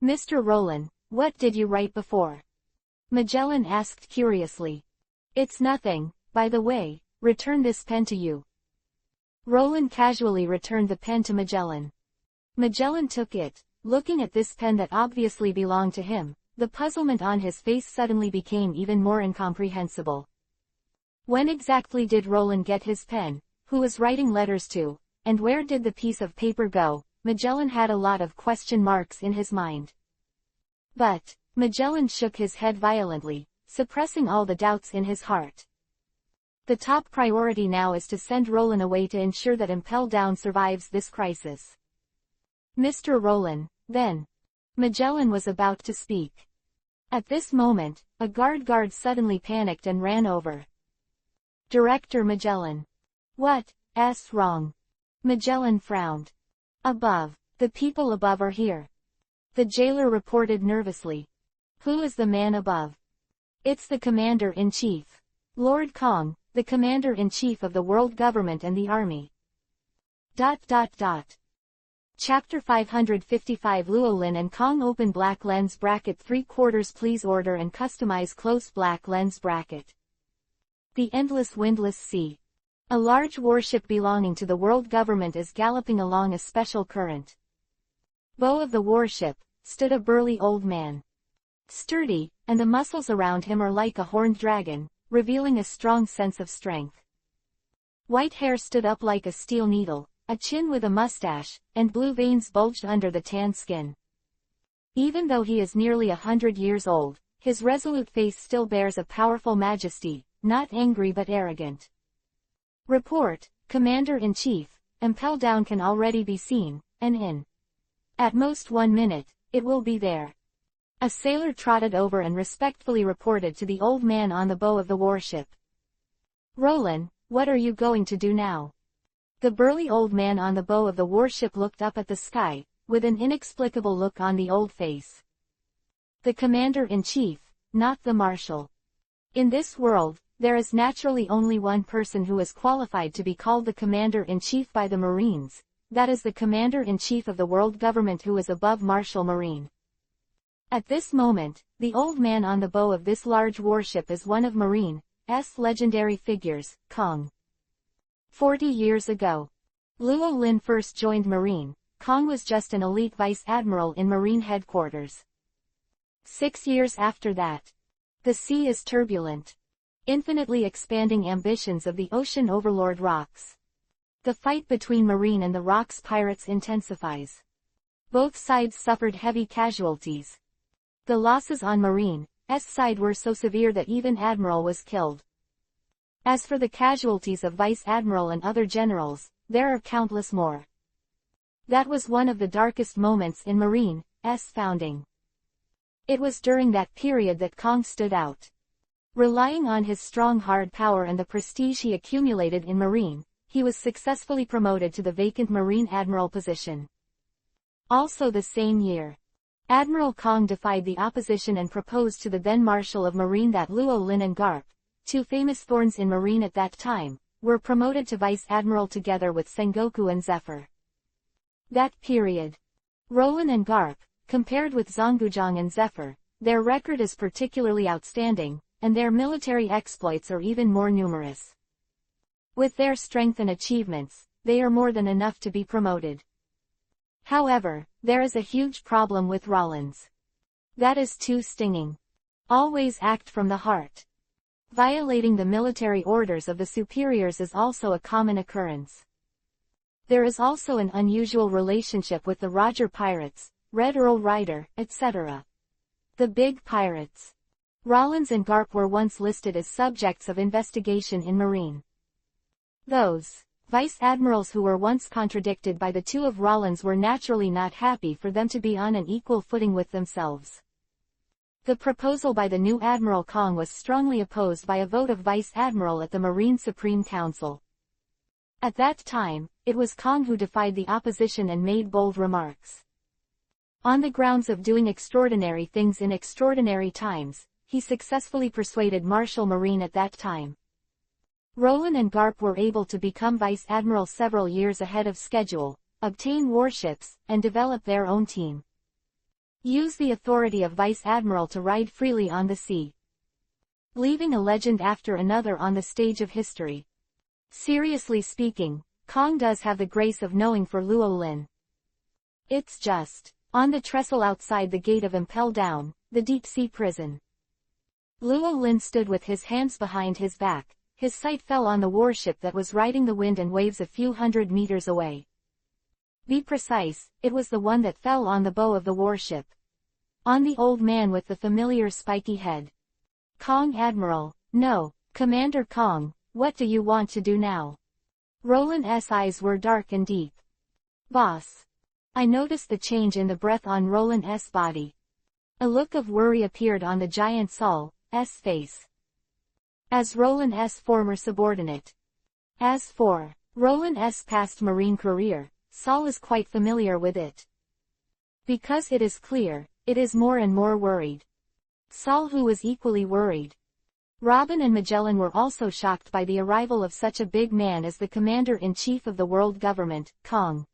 Mr. Roland, what did you write before? Magellan asked curiously. It's nothing, by the way, return this pen to you. Roland casually returned the pen to Magellan. Magellan took it, looking at this pen that obviously belonged to him. The puzzlement on his face suddenly became even more incomprehensible. When exactly did Roland get his pen, who was writing letters to, and where did the piece of paper go? Magellan had a lot of question marks in his mind. But, Magellan shook his head violently, suppressing all the doubts in his heart. The top priority now is to send Roland away to ensure that Impel Down survives this crisis. Mr. Roland, then. Magellan was about to speak. At this moment, a guard suddenly panicked and ran over. Director Magellan. What's wrong? Magellan frowned. Above. The people above are here. The jailer reported nervously. Who is the man above? It's the Commander-in-Chief. Lord Kong, the Commander-in-Chief of the world government and the army. Chapter 555 Llewellyn and Kong open black lens bracket 3/4 please order and customize close black lens bracket. The endless windless sea. A large warship belonging to the world government is galloping along a special current. Bow of the warship, stood a burly old man. Sturdy, and the muscles around him are like a horned dragon, revealing a strong sense of strength. White hair stood up like a steel needle, a chin with a mustache, and blue veins bulged under the tan skin. Even though he is nearly 100 years old, his resolute face still bears a powerful majesty, not angry but arrogant. Report, Commander-in-Chief, Impel Down can already be seen, and in at most 1 minute, it will be there. A sailor trotted over and respectfully reported to the old man on the bow of the warship. Roland, what are you going to do now? The burly old man on the bow of the warship looked up at the sky, with an inexplicable look on the old face. The Commander-in-Chief, not the Marshal. In this world, there is naturally only one person who is qualified to be called the Commander-in-Chief by the Marines, that is the Commander-in-Chief of the world government who is above Marshal Marine. At this moment, the old man on the bow of this large warship is one of Marine's legendary figures, Kong. 40 years ago. Luo Lin first joined Marine. Kong was just an elite vice admiral in Marine headquarters. 6 years after that. The sea is turbulent. Infinitely expanding ambitions of the ocean overlord rocks. The fight between Marine and the Rocks pirates intensifies. Both sides suffered heavy casualties. The losses on Marine's side were so severe that even Admiral was killed. As for the casualties of Vice Admiral and other generals, there are countless more. That was one of the darkest moments in Marine's founding. It was during that period that Kong stood out. Relying on his strong hard power and the prestige he accumulated in Marine, he was successfully promoted to the vacant Marine Admiral position. Also the same year, Admiral Kong defied the opposition and proposed to the then Marshal of Marine that Luo Lin and Garp, two famous thorns in Marine at that time, were promoted to Vice Admiral together with Sengoku and Zephyr. That period. Roland and Garp, compared with Zonggujong and Zephyr, their record is particularly outstanding, and their military exploits are even more numerous. With their strength and achievements, they are more than enough to be promoted. However, there is a huge problem with Rollins. That is too stinging. Always act from the heart. Violating the military orders of the superiors is also a common occurrence. There is also an unusual relationship with the Roger Pirates, Red Earl Rider, etc. The Big Pirates. Rollins and Garp were once listed as subjects of investigation in Marine. Those vice admirals who were once contradicted by the two of Rollins were naturally not happy for them to be on an equal footing with themselves. The proposal by the new Admiral Kong was strongly opposed by a vote of Vice Admiral at the Marine Supreme Council. At that time, it was Kong who defied the opposition and made bold remarks. On the grounds of doing extraordinary things in extraordinary times, he successfully persuaded Marshal Marine at that time. Roland and Garp were able to become vice admiral several years ahead of schedule, obtain warships, and develop their own team. Use the authority of vice admiral to ride freely on the sea, leaving a legend after another on the stage of history. Seriously speaking, Kong does have the grace of knowing for Luo Lin. It's just on the trestle outside the gate of Impel Down, the deep-sea prison. Luo Lin stood with his hands behind his back. His sight fell on the warship that was riding the wind and waves a few hundred meters away. Be precise, it was the one that fell on the bow of the warship. On the old man with the familiar spiky head. Kong Admiral, no, Commander Kong, what do you want to do now? Roland's eyes were dark and deep. Boss. I noticed the change in the breath on Roland's body. A look of worry appeared on the giant Sol's face. As Roland's former subordinate. As for Roland's past marine career, Sol is quite familiar with it. Because it is clear, it is more and more worried. Sol who was equally worried. Robin and Magellan were also shocked by the arrival of such a big man as the Commander-in-Chief of the world government, Kong.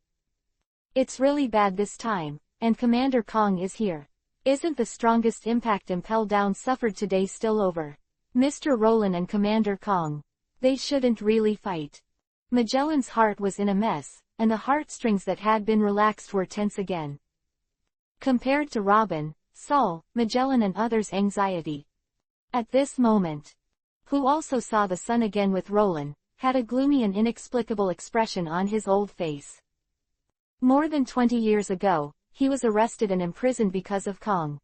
It's really bad this time, and Commander Kong is here. Isn't the strongest impact Impel Down suffered today still over? Mr. Roland and Commander Kong. They shouldn't really fight. Magellan's heart was in a mess, and the heartstrings that had been relaxed were tense again. Compared to Robin, Sol, Magellan and others' anxiety. At this moment, who also saw the sun again with Roland, had a gloomy and inexplicable expression on his old face. More than 20 years ago, he was arrested and imprisoned because of Kong.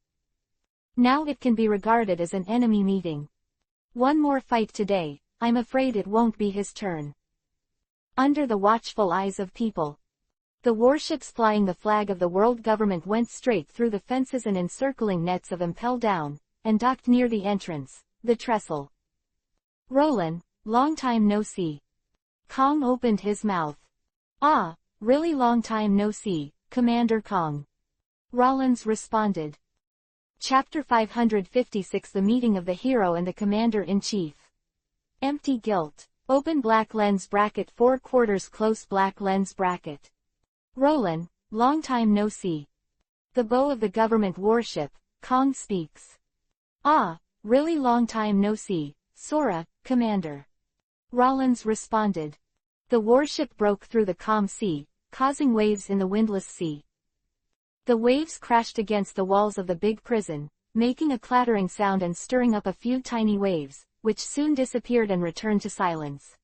Now it can be regarded as an enemy meeting. One more fight today, I'm afraid it won't be his turn. Under the watchful eyes of people, the warships flying the flag of the world government went straight through the fences and encircling nets of Impel Down, and docked near the entrance, the trestle. Roland, long time no see. Kong opened his mouth. Ah, really long time no see, Commander Kong. Rollins responded. Chapter 556 The Meeting of the Hero and the Commander-in-Chief. Empty gilt. Open black lens bracket 4/4 close black lens bracket. Roland, long time no see. The bow of the government warship, Kong speaks. Ah, really long time no see, Sora, Commander. Rollins responded. The warship broke through the calm sea, causing waves in the windless sea. The waves crashed against the walls of the big prison, making a clattering sound and stirring up a few tiny waves, which soon disappeared and returned to silence.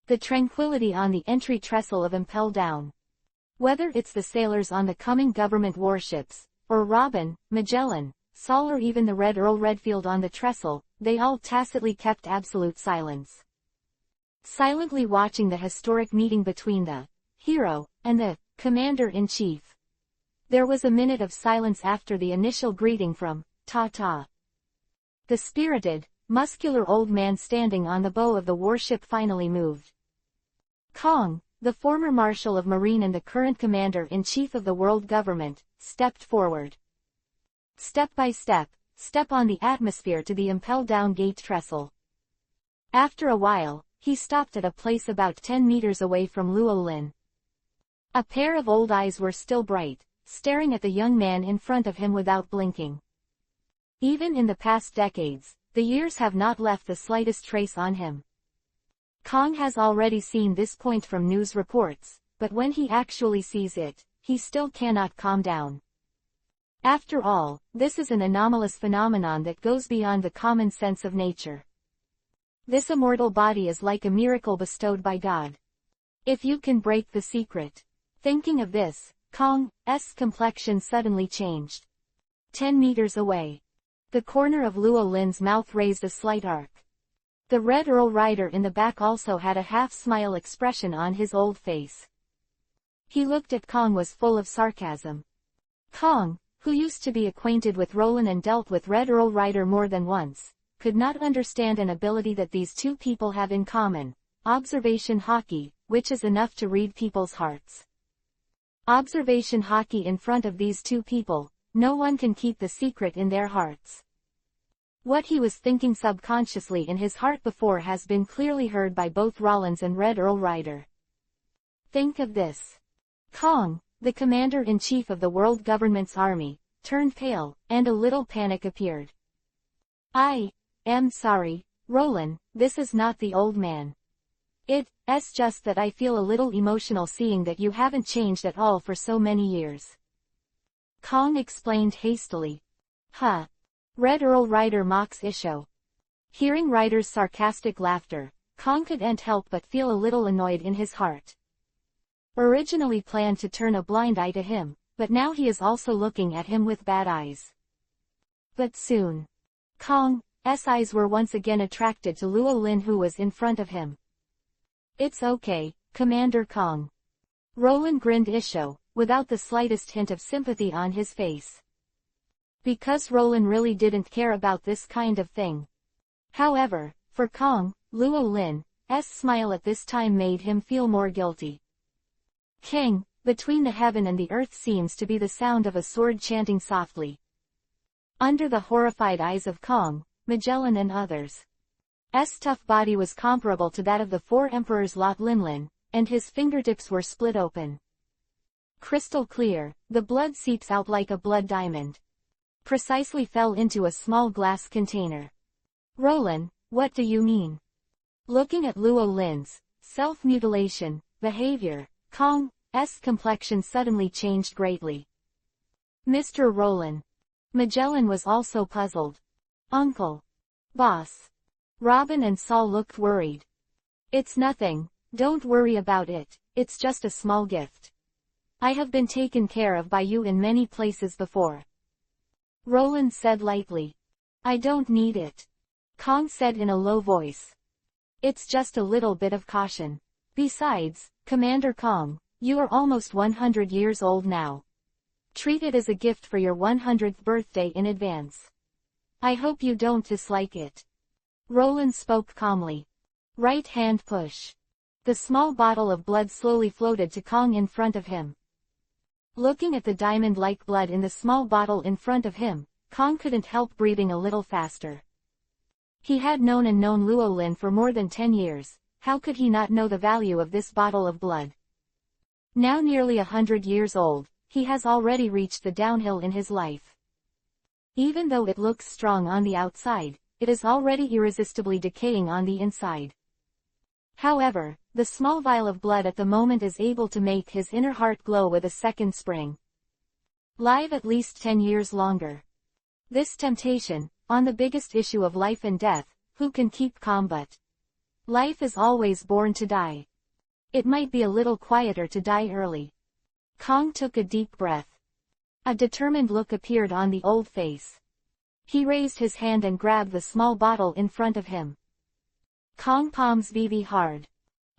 The tranquility on the entry trestle of Impel Down. Whether it's the sailors on the coming government warships, or Robin, Magellan, Sol or even the Red Earl Redfield on the trestle, they all tacitly kept absolute silence. Silently watching the historic meeting between the hero and the Commander-in-Chief. There was a minute of silence after the initial greeting from Ta-Ta. The spirited, muscular old man standing on the bow of the warship finally moved. Kong, the former Marshal of Marine and the current Commander-in-Chief of the world government, stepped forward. Step by step, step on the atmosphere to the Impel Down gate trestle. After a while, he stopped at a place about 10 meters away from Luo Lin. A pair of old eyes were still bright, staring at the young man in front of him without blinking. Even in the past decades, the years have not left the slightest trace on him. Kong has already seen this point from news reports, but when he actually sees it, he still cannot calm down. After all, this is an anomalous phenomenon that goes beyond the common sense of nature. This immortal body is like a miracle bestowed by God. If you can break the secret. Thinking of this, Kong's complexion suddenly changed. 10 meters away. The corner of Luo Lin's mouth raised a slight arc. The Red Earl Rider in the back also had a half-smile expression on his old face. He looked at Kong was full of sarcasm. Kong, who used to be acquainted with Roland and dealt with Red Earl Rider more than once, could not understand an ability that these two people have in common, observation hockey, which is enough to read people's hearts. Observation hockey in front of these two people, no one can keep the secret in their hearts. What he was thinking subconsciously in his heart before has been clearly heard by both Rollins and Red Earl Rider. Think of this. Kong, the commander-in-chief of the world government's army, turned pale, and a little panic appeared. I am sorry, Roland, this is not the old man. It's just that I feel a little emotional seeing that you haven't changed at all for so many years. Kong explained hastily. Huh. Red Earl Rider mocks Isho. Hearing Rider's sarcastic laughter, Kong couldn't help but feel a little annoyed in his heart. Originally planned to turn a blind eye to him, but now he is also looking at him with bad eyes. But soon, Kong's eyes were once again attracted to Luo Lin, who was in front of him. It's okay, Commander Kong. Roland grinned Isho, without the slightest hint of sympathy on his face. Because Roland really didn't care about this kind of thing. However, for Kong, Luo Lin's smile at this time made him feel more guilty. King, between the heaven and the earth seems to be the sound of a sword chanting softly. Under the horrified eyes of Kong, Magellan and others. Tough body was comparable to that of the four emperors Lot Linlin, and his fingertips were split open. Crystal clear, the blood seeps out like a blood diamond. Precisely fell into a small glass container. Roland, what do you mean? Looking at Luo Lin's self-mutilation behavior, Kong's complexion suddenly changed greatly. Mr. Roland. Magellan was also puzzled. Uncle. Boss. Robin and Saul looked worried. It's nothing, don't worry about it, it's just a small gift. I have been taken care of by you in many places before. Roland said lightly. I don't need it. Kong said in a low voice. It's just a little bit of caution. Besides, Commander Kong, you are almost 100 years old now. Treat it as a gift for your 100th birthday in advance. I hope you don't dislike it. Roland spoke calmly. Right hand push. The small bottle of blood slowly floated to Kong in front of him. Looking at the diamond-like blood in the small bottle in front of him, Kong couldn't help breathing a little faster. He had known Luo Lin for more than 10 years, how could he not know the value of this bottle of blood? Now nearly 100 years old, he has already reached the downhill in his life. Even though it looks strong on the outside, it is already irresistibly decaying on the inside. However, the small vial of blood at the moment is able to make his inner heart glow with a second spring. Live at least 10 years longer. This temptation, on the biggest issue of life and death, who can keep calm but? Life is always born to die. It might be a little quieter to die early. Kong took a deep breath. A determined look appeared on the old face. He raised his hand and grabbed the small bottle in front of him. Kong palms VV hard.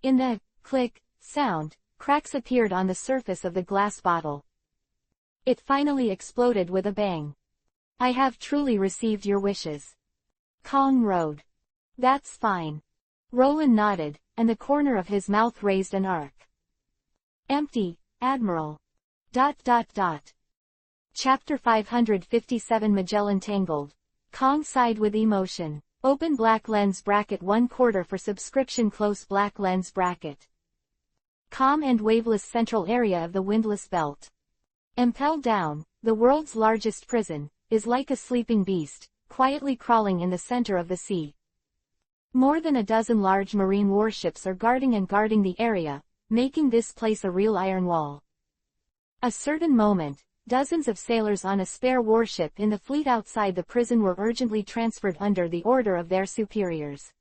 In the click sound, cracks appeared on the surface of the glass bottle. It finally exploded with a bang. I have truly received your wishes. Kong roared. That's fine. Roland nodded, and the corner of his mouth raised an arc. Empty, Admiral. ... Chapter 557 Magellan Tangled. Kong sighed with emotion. Open black lens bracket 1/4 for subscription close black lens bracket. Calm and waveless central area of the windless belt. Impelled down, the world's largest prison, is like a sleeping beast, quietly crawling in the center of the sea. More than a dozen large marine warships are guarding the area, making this place a real iron wall. A certain moment, dozens of sailors on a spare warship in the fleet outside the prison were urgently transferred under the order of their superiors.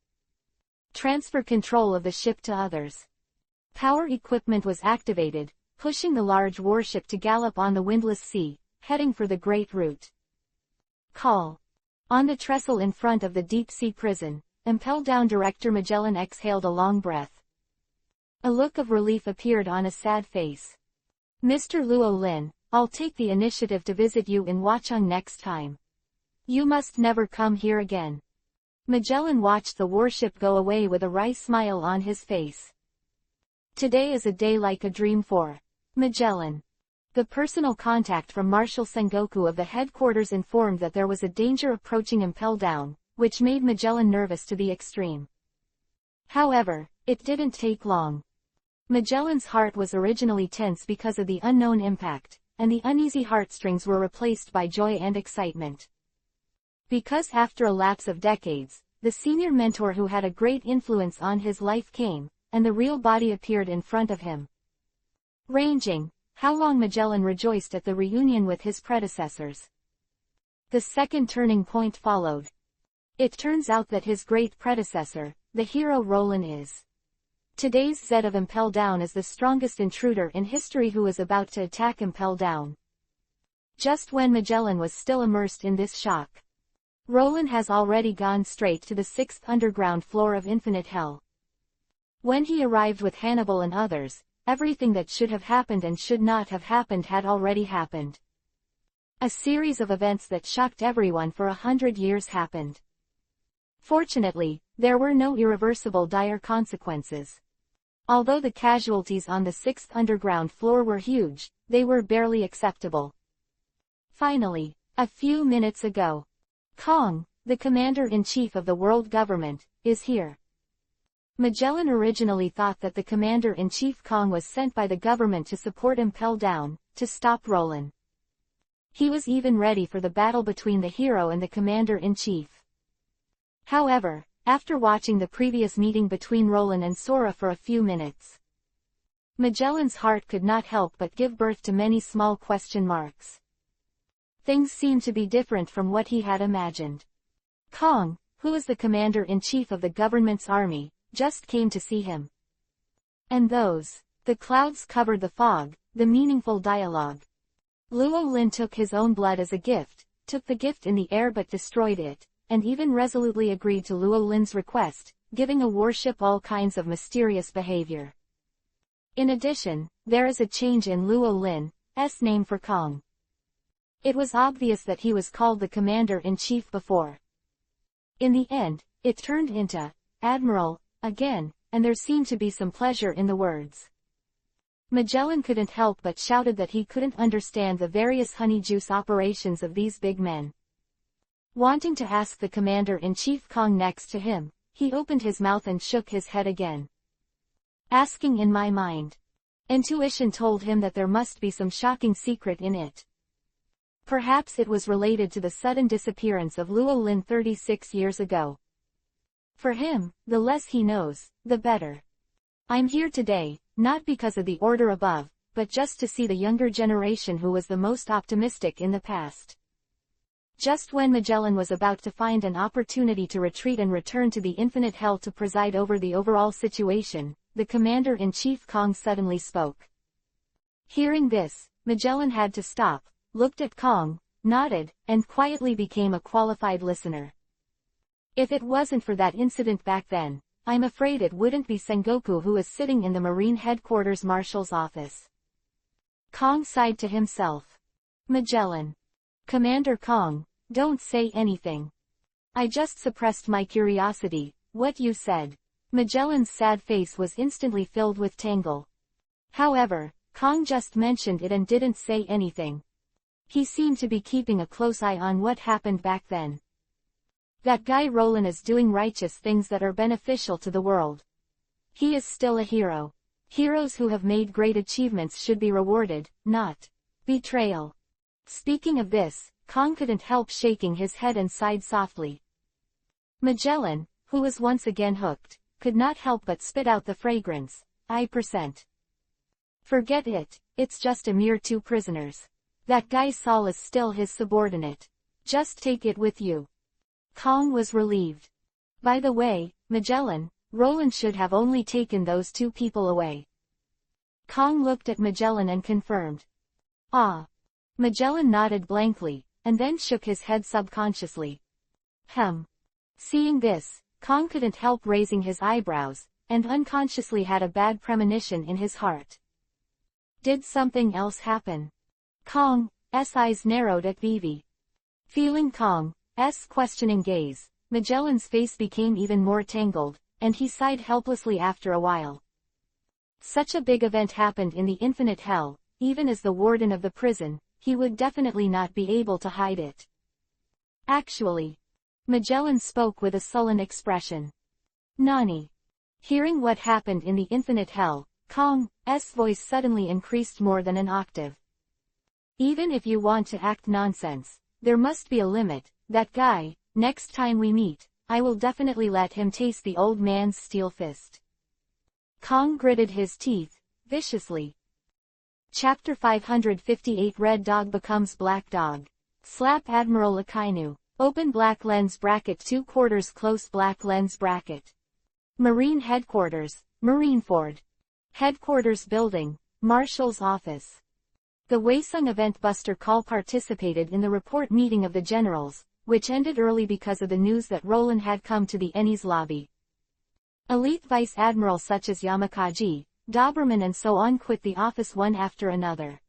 Transfer control of the ship to others. Power equipment was activated, pushing the large warship to gallop on the windless sea, heading for the Great Route. Call. On the trestle in front of the deep-sea prison, impelled down Director Magellan exhaled a long breath. A look of relief appeared on a sad face. Mr. Luo Lin, I'll take the initiative to visit you in Watchung next time. You must never come here again. Magellan watched the warship go away with a wry smile on his face. Today is a day like a dream for Magellan. The personal contact from Marshal Sengoku of the headquarters informed that there was a danger approaching Impel Down, which made Magellan nervous to the extreme. However, it didn't take long. Magellan's heart was originally tense because of the unknown impact, and the uneasy heartstrings were replaced by joy and excitement. Because after a lapse of decades, the senior mentor who had a great influence on his life came, and the real body appeared in front of him. Ranging, how long Magellan rejoiced at the reunion with his predecessors. The second turning point followed. It turns out that his great predecessor, the hero Roland is. Today's Zed of Impel Down is the strongest intruder in history who is about to attack Impel Down. Just when Magellan was still immersed in this shock, Roland has already gone straight to the 6th underground floor of Infinite Hell. When he arrived with Hannibal and others, everything that should have happened and should not have happened had already happened. A series of events that shocked everyone for 100 years happened. Fortunately, there were no irreversible dire consequences. Although the casualties on the 6th underground floor were huge, they were barely acceptable. Finally, a few minutes ago, Kong, the commander-in-chief of the world government, is here. Magellan originally thought that the commander-in-chief Kong was sent by the government to support Impel Down, to stop Roland. He was even ready for the battle between the hero and the commander-in-chief. However, after watching the previous meeting between Roland and Sora for a few minutes, Magellan's heart could not help but give birth to many small question marks. Things seemed to be different from what he had imagined. Kong, who is the commander-in-chief of the government's army, just came to see him. And the clouds covered the fog, the meaningful dialogue. Luo Lin took his own blood as a gift, took the gift in the air but destroyed it, and even resolutely agreed to Luo Lin's request, giving a warship all kinds of mysterious behavior. In addition, there is a change in Luo Lin's name for Kong. It was obvious that he was called the commander-in-chief before. In the end, it turned into Admiral again, and there seemed to be some pleasure in the words. Magellan couldn't help but shouted that he couldn't understand the various honeyjuice operations of these big men. Wanting to ask the commander-in-chief Kong next to him, he opened his mouth and shook his head again. Asking in my mind. Intuition told him that there must be some shocking secret in it. Perhaps it was related to the sudden disappearance of Luo Lin 36 years ago. For him, the less he knows, the better. I'm here today, not because of the order above, but just to see the younger generation who was the most optimistic in the past. Just when Magellan was about to find an opportunity to retreat and return to the Infinite Hell to preside over the overall situation, the commander-in-chief Kong suddenly spoke. Hearing this, Magellan had to stop, looked at Kong, nodded, and quietly became a qualified listener. If it wasn't for that incident back then, I'm afraid it wouldn't be Sengoku who is sitting in the Marine Headquarters Marshal's office. Kong sighed to himself. Magellan. Commander Kong, don't say anything. I just suppressed my curiosity, what you said. Magellan's sad face was instantly filled with tangle. However, Kong just mentioned it and didn't say anything. He seemed to be keeping a close eye on what happened back then. That guy Roland is doing righteous things that are beneficial to the world. He is still a hero. Heroes who have made great achievements should be rewarded, not betrayal. Speaking of this, Kong couldn't help shaking his head and sighed softly. Magellan, who was once again hooked, could not help but spit out the fragrance. Forget it, it's just a mere 2 prisoners. That guy Saul is still his subordinate. Just take it with you. Kong was relieved. By the way, Magellan, Roland should have only taken those 2 people away. Kong looked at Magellan and confirmed. Ah. Magellan nodded blankly, and then shook his head subconsciously. Seeing this, Kong couldn't help raising his eyebrows, and unconsciously had a bad premonition in his heart. Did something else happen? Kong's eyes narrowed at Vivi. Feeling Kong's questioning gaze, Magellan's face became even more tangled, and he sighed helplessly after a while. Such a big event happened in the Infinite Hell, even as the warden of the prison, he would definitely not be able to hide it. Actually, Magellan spoke with a sullen expression. Nani? Hearing what happened in the infinite hell, Kong's voice suddenly increased more than an octave. Even if you want to act nonsense, there must be a limit. That guy, next time we meet, I will definitely let him taste the old man's steel fist. Kong gritted his teeth, viciously. Chapter 558 Red Dog Becomes Black Dog. Slap Admiral Akainu. Open black lens bracket 2/4 close black lens bracket. Marine Headquarters, Marineford. Headquarters Building, Marshal's Office. The Waesung Event Buster Call participated in the report meeting of the generals, which ended early because of the news that Roland had come to the Eni's lobby. Elite vice admirals such as Yamakaji, Doberman and so on quit the office one after another.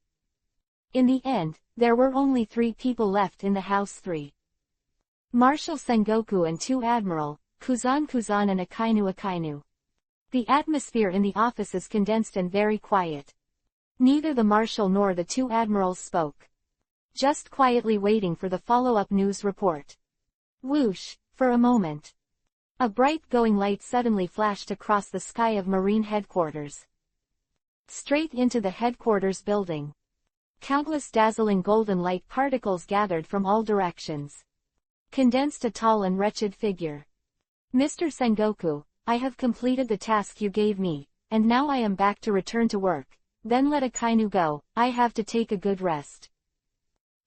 In the end, there were only 3 people left in the House 3. Marshal Sengoku and 2 Admiral, Kuzan and Akainu. The atmosphere in the office is condensed and very quiet. Neither the Marshal nor the 2 Admirals spoke. Just quietly waiting for the follow-up news report. Whoosh, for a moment. A bright glowing light suddenly flashed across the sky of Marine Headquarters. Straight into the headquarters building. Countless dazzling golden light particles gathered from all directions. Condensed a tall and wretched figure. Mr. Sengoku, I have completed the task you gave me, and now I am back to return to work. Then let Akainu go, I have to take a good rest.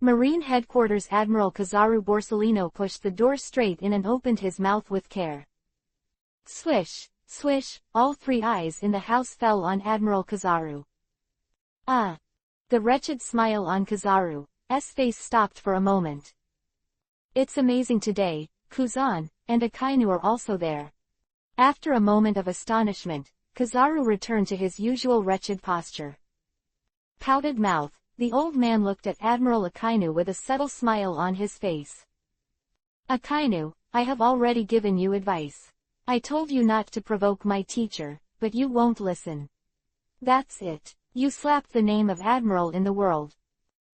Marine Headquarters Admiral Kizaru Borsellino pushed the door straight in and opened his mouth with care. Swish, swish, all 3 eyes in the house fell on Admiral Kizaru. Ah! The wretched smile on Kizaru's face stopped for a moment. It's amazing today, Kuzan and Akainu are also there. After a moment of astonishment, Kizaru returned to his usual wretched posture. Pouted mouth, the old man looked at Admiral Akainu with a subtle smile on his face. Akainu, I have already given you advice. I told you not to provoke my teacher, but you won't listen. That's it. You slapped the name of Admiral in the world.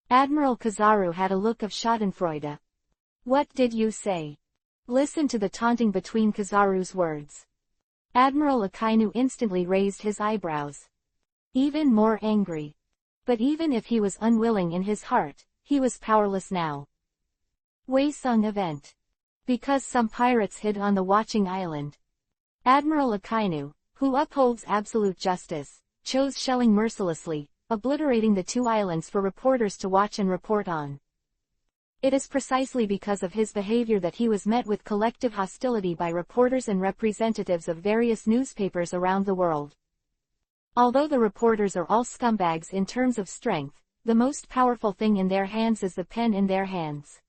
Admiral Kizaru had a look of schadenfreude. What did you say? Listen to the taunting between Kizaru's words. Admiral Akainu instantly raised his eyebrows. Even more angry. But even if he was unwilling in his heart, he was powerless now. Waesung Event. Because some pirates hid on the Watching Island. Admiral Akainu, who upholds absolute justice, chose shelling mercilessly, obliterating the 2 islands for reporters to watch and report on. It is precisely because of his behavior that he was met with collective hostility by reporters and representatives of various newspapers around the world. Although the reporters are all scumbags in terms of strength, the most powerful thing in their hands is the pen in their hands.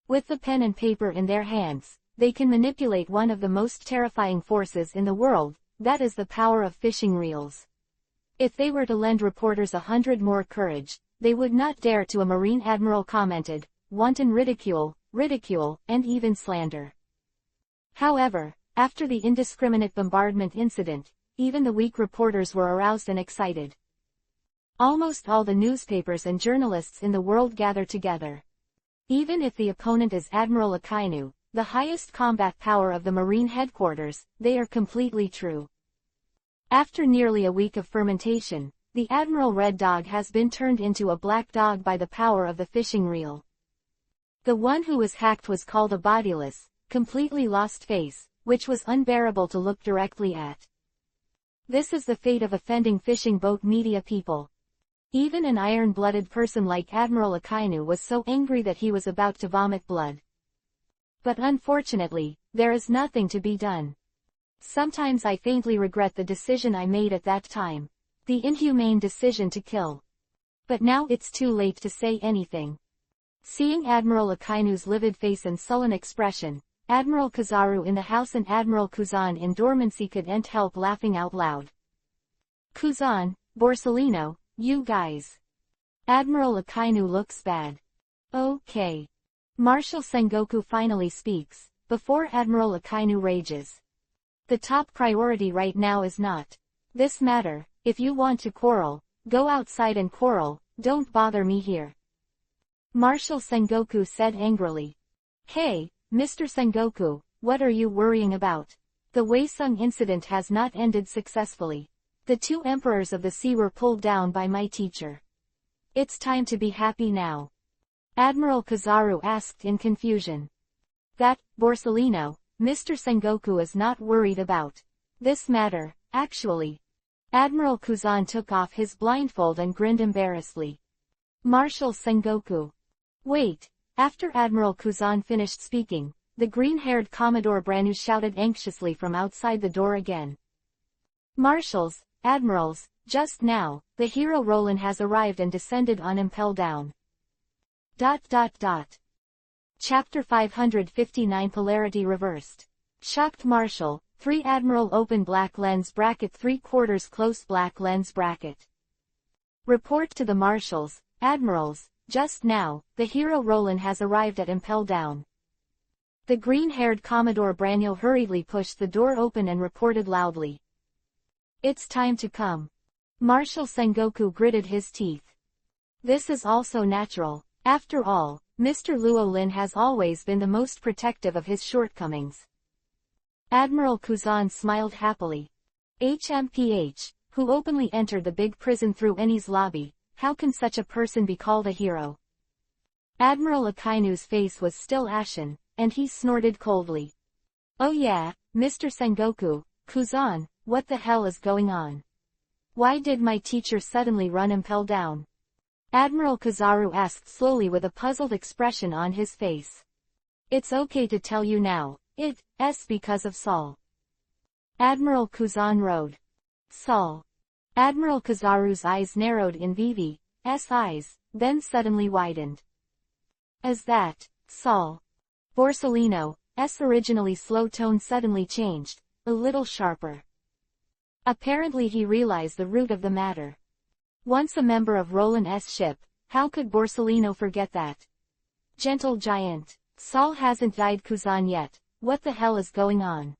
With the pen and paper in their hands, they can manipulate one of the most terrifying forces in the world, that is the power of fishing reels. If they were to lend reporters 100 more courage, they would not dare to. A Marine Admiral commented, wanton ridicule, and even slander. However, after the indiscriminate bombardment incident, even the weak reporters were aroused and excited. Almost all the newspapers and journalists in the world gather together. Even if the opponent is Admiral Akainu, the highest combat power of the Marine Headquarters, they are completely true. After nearly a week of fermentation, the Admiral Red Dog has been turned into a black dog by the power of the fishing reel. The one who was hacked was called a bodiless, completely lost face, which was unbearable to look directly at. This is the fate of offending fishing boat media people. Even an iron-blooded person like Admiral Akainu was so angry that he was about to vomit blood. But unfortunately, there is nothing to be done. Sometimes I faintly regret the decision I made at that time. The inhumane decision to kill. But now it's too late to say anything. Seeing Admiral Akainu's livid face and sullen expression, Admiral Kizaru in the house and Admiral Kuzan in dormancy couldn't help laughing out loud. Kuzan, Borsellino, you guys. Admiral Akainu looks bad. Okay. Marshal Sengoku finally speaks, before Admiral Akainu rages. The top priority right now is not this matter. If you want to quarrel, go outside and quarrel, don't bother me here. Marshal Sengoku said angrily. Hey, Mr. Sengoku, what are you worrying about? The Weisung incident has not ended successfully. The two emperors of the sea were pulled down by my teacher. It's time to be happy now. Admiral Kizaru asked in confusion. That, Borsellino, Mr. Sengoku is not worried about this matter, actually. Admiral Kuzan took off his blindfold and grinned embarrassedly. Marshal Sengoku. Wait. After Admiral Kuzan finished speaking, the green-haired Commodore Branu shouted anxiously from outside the door again. Marshals, admirals, just now, the hero Roland has arrived and descended on Impel Down. Chapter 559 Polarity Reversed. Shocked Marshal, 3 Admiral open black lens bracket 3/4 close black lens bracket. Report to the Marshals, admirals, just now, the hero Roland has arrived at Impel Down. The green-haired Commodore Branu hurriedly pushed the door open and reported loudly. It's time to come. Marshal Sengoku gritted his teeth. This is also natural. After all, Mr. Luo Lin has always been the most protective of his shortcomings. Admiral Kuzan smiled happily. HMPH, who openly entered the big prison through Eni's lobby, how can such a person be called a hero? Admiral Akainu's face was still ashen, and he snorted coldly. Oh yeah, Mr. Sengoku, Kuzan, what the hell is going on? Why did my teacher suddenly run Impel Down? Admiral Kizaru asked slowly with a puzzled expression on his face. It's okay to tell you now, it's because of Saul. Admiral Kuzan rode. Saul. Admiral Kizaru's eyes narrowed in Vivi's eyes, then suddenly widened. As that, Saul. Borsellino's originally slow tone suddenly changed, a little sharper. Apparently he realized the root of the matter. Once a member of Roland's ship, how could Borsellino forget that? Gentle giant, Saul hasn't died Kuzan yet, what the hell is going on?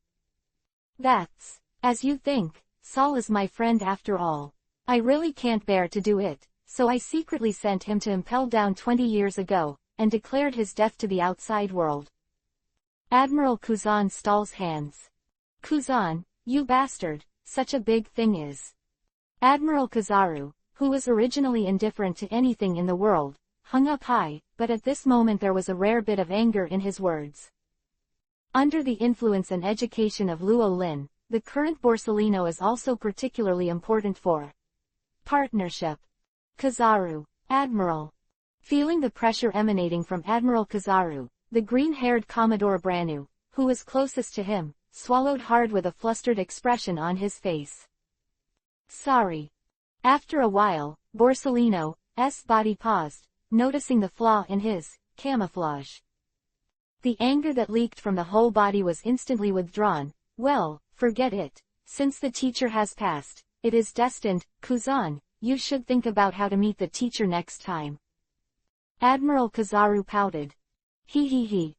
That's, as you think, Saul is my friend after all. I really can't bear to do it, so I secretly sent him to Impel Down 20 years ago, and declared his death to the outside world. Admiral Kuzan stalls hands. Kuzan, you bastard, such a big thing is. Admiral Kizaru, who was originally indifferent to anything in the world, hung up high, but at this moment there was a rare bit of anger in his words. Under the influence and education of Luo Lin, the current Borsellino is also particularly important for partnership. Kizaru, Admiral. Feeling the pressure emanating from Admiral Kizaru, the green-haired Commodore Branu, who was closest to him, swallowed hard with a flustered expression on his face. Sorry. After a while, Borsellino's body paused, noticing the flaw in his camouflage. The anger that leaked from the whole body was instantly withdrawn. Well, forget it. Since the teacher has passed, it is destined. Kuzan, you should think about how to meet the teacher next time. Admiral Kizaru pouted. He.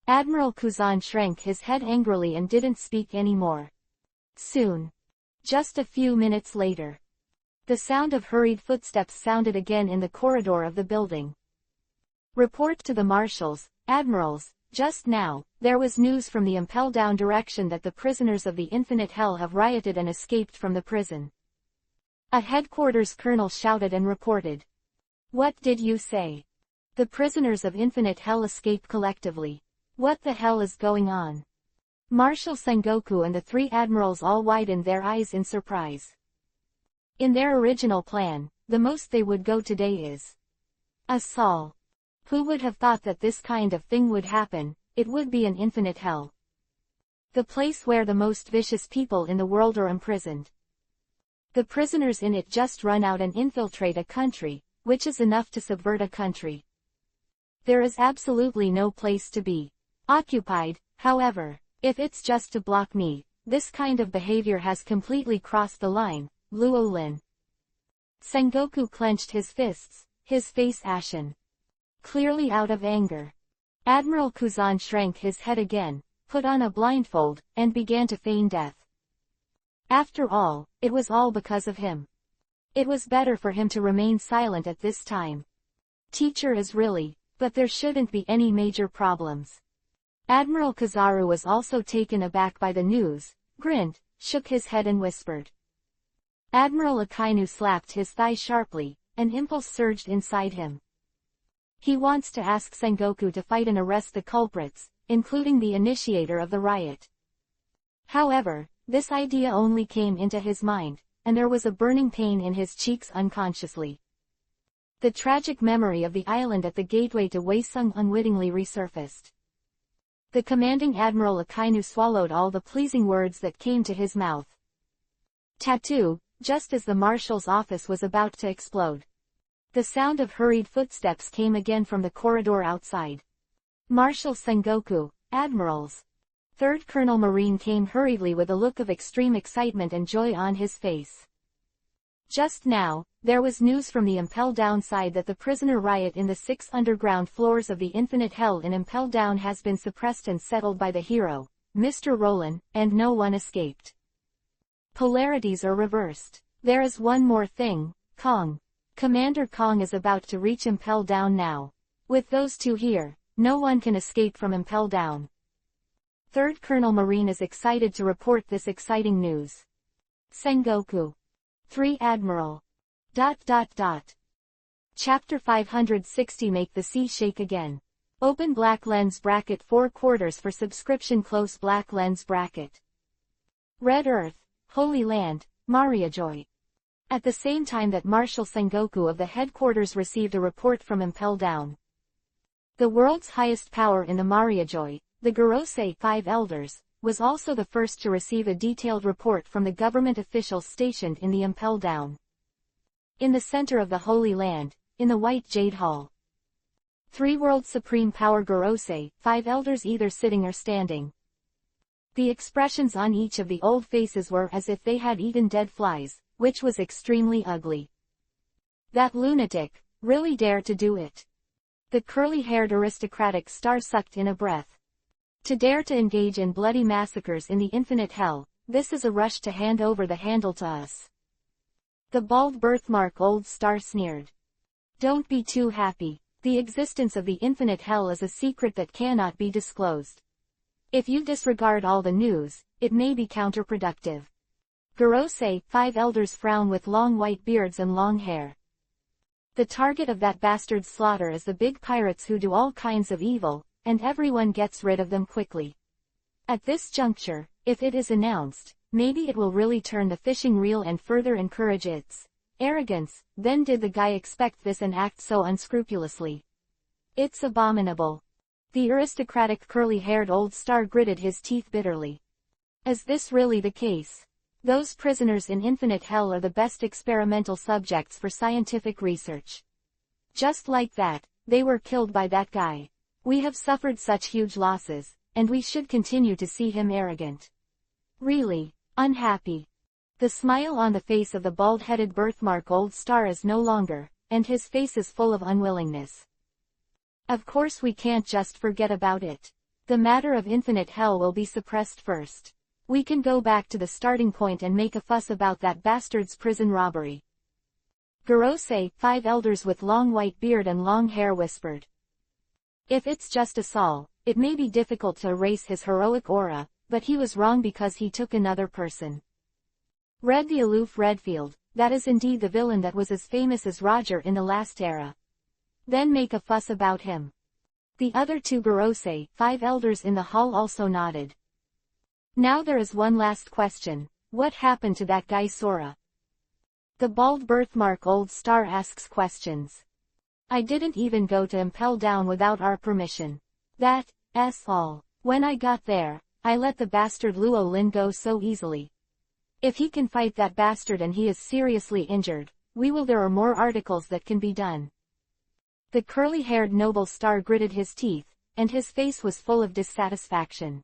Admiral Kuzan shrank his head angrily and didn't speak anymore. Soon. Just a few minutes later. The sound of hurried footsteps sounded again in the corridor of the building. Report to the marshals, admirals, just now, there was news from the Impel Down direction that the prisoners of the Infinite Hell have rioted and escaped from the prison. A headquarters colonel shouted and reported. What did you say? The prisoners of Infinite Hell escaped collectively. What the hell is going on? Marshal Sengoku and the 3 admirals all widened their eyes in surprise. In their original plan, the most they would go today is a Saul. Who would have thought that this kind of thing would happen? It would be an infinite hell. The place where the most vicious people in the world are imprisoned. The prisoners in it just run out and infiltrate a country, which is enough to subvert a country. There is absolutely no place to be occupied, however. If it's just to block me, this kind of behavior has completely crossed the line. Luo Lin. Sengoku clenched his fists, his face ashen. Clearly out of anger. Admiral Kuzan shrank his head again, put on a blindfold, and began to feign death. After all, it was all because of him. It was better for him to remain silent at this time. Teacher is really, but there shouldn't be any major problems. Admiral Kizaru was also taken aback by the news, grinned, shook his head and whispered. Admiral Akainu slapped his thigh sharply, an impulse surged inside him. He wants to ask Sengoku to fight and arrest the culprits, including the initiator of the riot. However, this idea only came into his mind, and there was a burning pain in his cheeks unconsciously. The tragic memory of the island at the gateway to Waesung unwittingly resurfaced. The commanding Admiral Akainu swallowed all the pleasing words that came to his mouth. Tattoo, just as the marshal's office was about to explode. The sound of hurried footsteps came again from the corridor outside. Marshal Sengoku, Admirals. 3rd Colonel Marine came hurriedly with a look of extreme excitement and joy on his face. Just now, there was news from the Impel Down side that the prisoner riot in the 6 underground floors of the Infinite Hell in Impel Down has been suppressed and settled by the hero, Mr. Roland, and no one escaped. Polarities are reversed. There is one more thing, Kong. Commander Kong is about to reach Impel Down now. With those two here, no one can escape from Impel Down. 3rd Colonel Marine is excited to report this exciting news. Sengoku. 3 Admiral. ... Chapter 560 Make the Sea Shake Again. Open black lens bracket 4/4 for subscription close black lens bracket. Red Earth, Holy Land, Mariajoy. At the same time that Marshal Sengoku of the headquarters received a report from Impel Down. The world's highest power in the Mariajoy, the Gorosei 5 Elders, was also the first to receive a detailed report from the government officials stationed in the Impel Down. In the center of the Holy Land, in the White Jade Hall. 3 world supreme power Gorosei, 5 Elders either sitting or standing. The expressions on each of the old faces were as if they had eaten dead flies, which was extremely ugly. That lunatic, really dared to do it. The curly-haired aristocratic star sucked in a breath. To dare to engage in bloody massacres in the Infinite Hell, this is a rush to hand over the handle to us. The bald birthmark old star sneered. Don't be too happy. The existence of the Infinite Hell is a secret that cannot be disclosed. If you disregard all the news, it may be counterproductive. Gorosei, 5 Elders frown with long white beards and long hair. The target of that bastard's slaughter is the big pirates who do all kinds of evil, and everyone gets rid of them quickly. At this juncture, if it is announced, maybe it will really turn the fishing reel and further encourage its arrogance. Then did the guy expect this and act so unscrupulously? It's abominable. The aristocratic curly-haired old star gritted his teeth bitterly. Is this really the case? Those prisoners in Infinite Hell are the best experimental subjects for scientific research. Just like that, they were killed by that guy. We have suffered such huge losses, and we should continue to see him arrogant. Really, unhappy. The smile on the face of the bald-headed birthmark old star is no longer, and his face is full of unwillingness. Of course we can't just forget about it. The matter of Infinite Hell will be suppressed first. We can go back to the starting point and make a fuss about that bastard's prison robbery. Gorosei, 5 Elders with long white beard and long hair whispered. If it's just a Saul, it may be difficult to erase his heroic aura, but he was wrong because he took another person. Red the aloof Redfield, that is indeed the villain that was as famous as Roger in the last era. Then make a fuss about him. The other 2 Gorosei, 5 Elders in the hall also nodded. Now there is one last question. What happened to that guy Sora? The bald birthmark old star asks questions. I didn't even go to Impel Down without our permission. That's all. When I got there, I let the bastard Luo Lin go so easily. If he can fight that bastard and he is seriously injured, there are more articles that can be done. The curly-haired noble star gritted his teeth, and his face was full of dissatisfaction.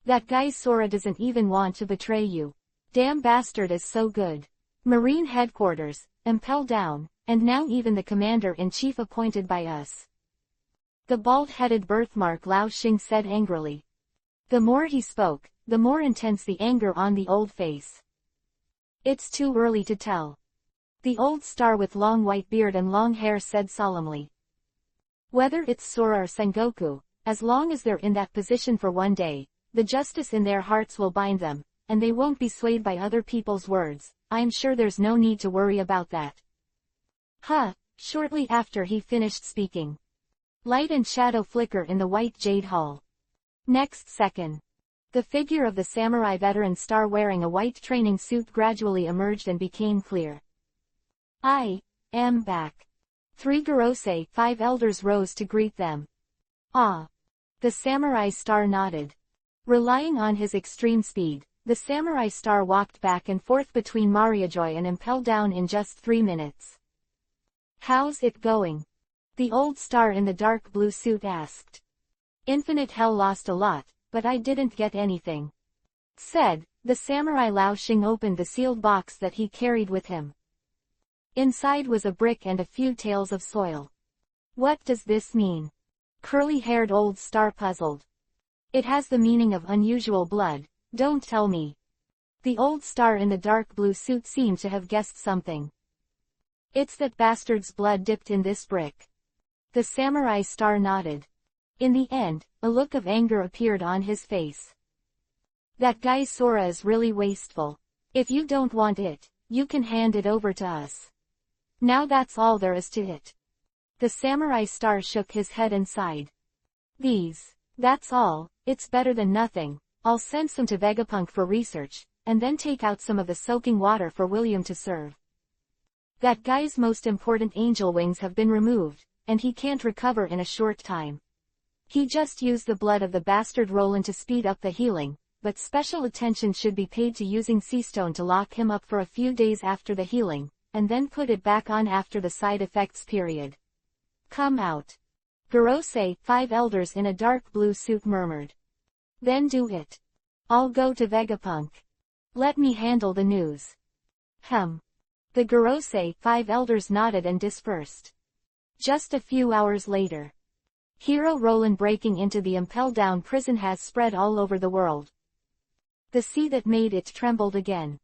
That guy Sora doesn't even want to betray you. Damn bastard is so good. Marine headquarters, Impel Down, and now even the commander-in-chief appointed by us. The bald-headed birthmark Lao Xing said angrily. The more he spoke, the more intense the anger on the old face. It's too early to tell. The old star with long white beard and long hair said solemnly. Whether it's Sora or Sengoku, as long as they're in that position for one day, the justice in their hearts will bind them, and they won't be swayed by other people's words. I'm sure there's no need to worry about that. Shortly after he finished speaking, light and shadow flicker in the white jade hall. Next second, the figure of the samurai veteran star wearing a white training suit gradually emerged and became clear. I am back. 3 Gorosei, 5 elders rose to greet them. Ah. The samurai star nodded. Relying on his extreme speed, the samurai star walked back and forth between Mariajoy and Impel Down in just 3 minutes. How's it going? The old star in the dark blue suit asked. Infinite Hell lost a lot, but I didn't get anything. Said, the samurai Lao Xing opened the sealed box that he carried with him. Inside was a brick and a few tails of soil. What does this mean? Curly-haired old star puzzled. It has the meaning of unusual blood, don't tell me. The old star in the dark blue suit seemed to have guessed something. It's that bastard's blood dipped in this brick. The samurai star nodded. In the end, a look of anger appeared on his face. That guy Sora is really wasteful. If you don't want it, you can hand it over to us. Now that's all there is to it. The samurai star shook his head and sighed. That's all, it's better than nothing. I'll send some to Vegapunk for research, and then take out some of the soaking water for William to serve. That guy's most important angel wings have been removed, and he can't recover in a short time. He just used the blood of the bastard Roland to speed up the healing, but special attention should be paid to using sea stone to lock him up for a few days after the healing, and then put it back on after the side effects period. Come out. Gorosei, 5 elders in a dark blue suit murmured. Then do it. I'll go to Vegapunk. Let me handle the news. The Gorosei, 5 elders nodded and dispersed. Just a few hours later. Hero Roland breaking into the Impel Down prison has spread all over the world. The sea that made it trembled again.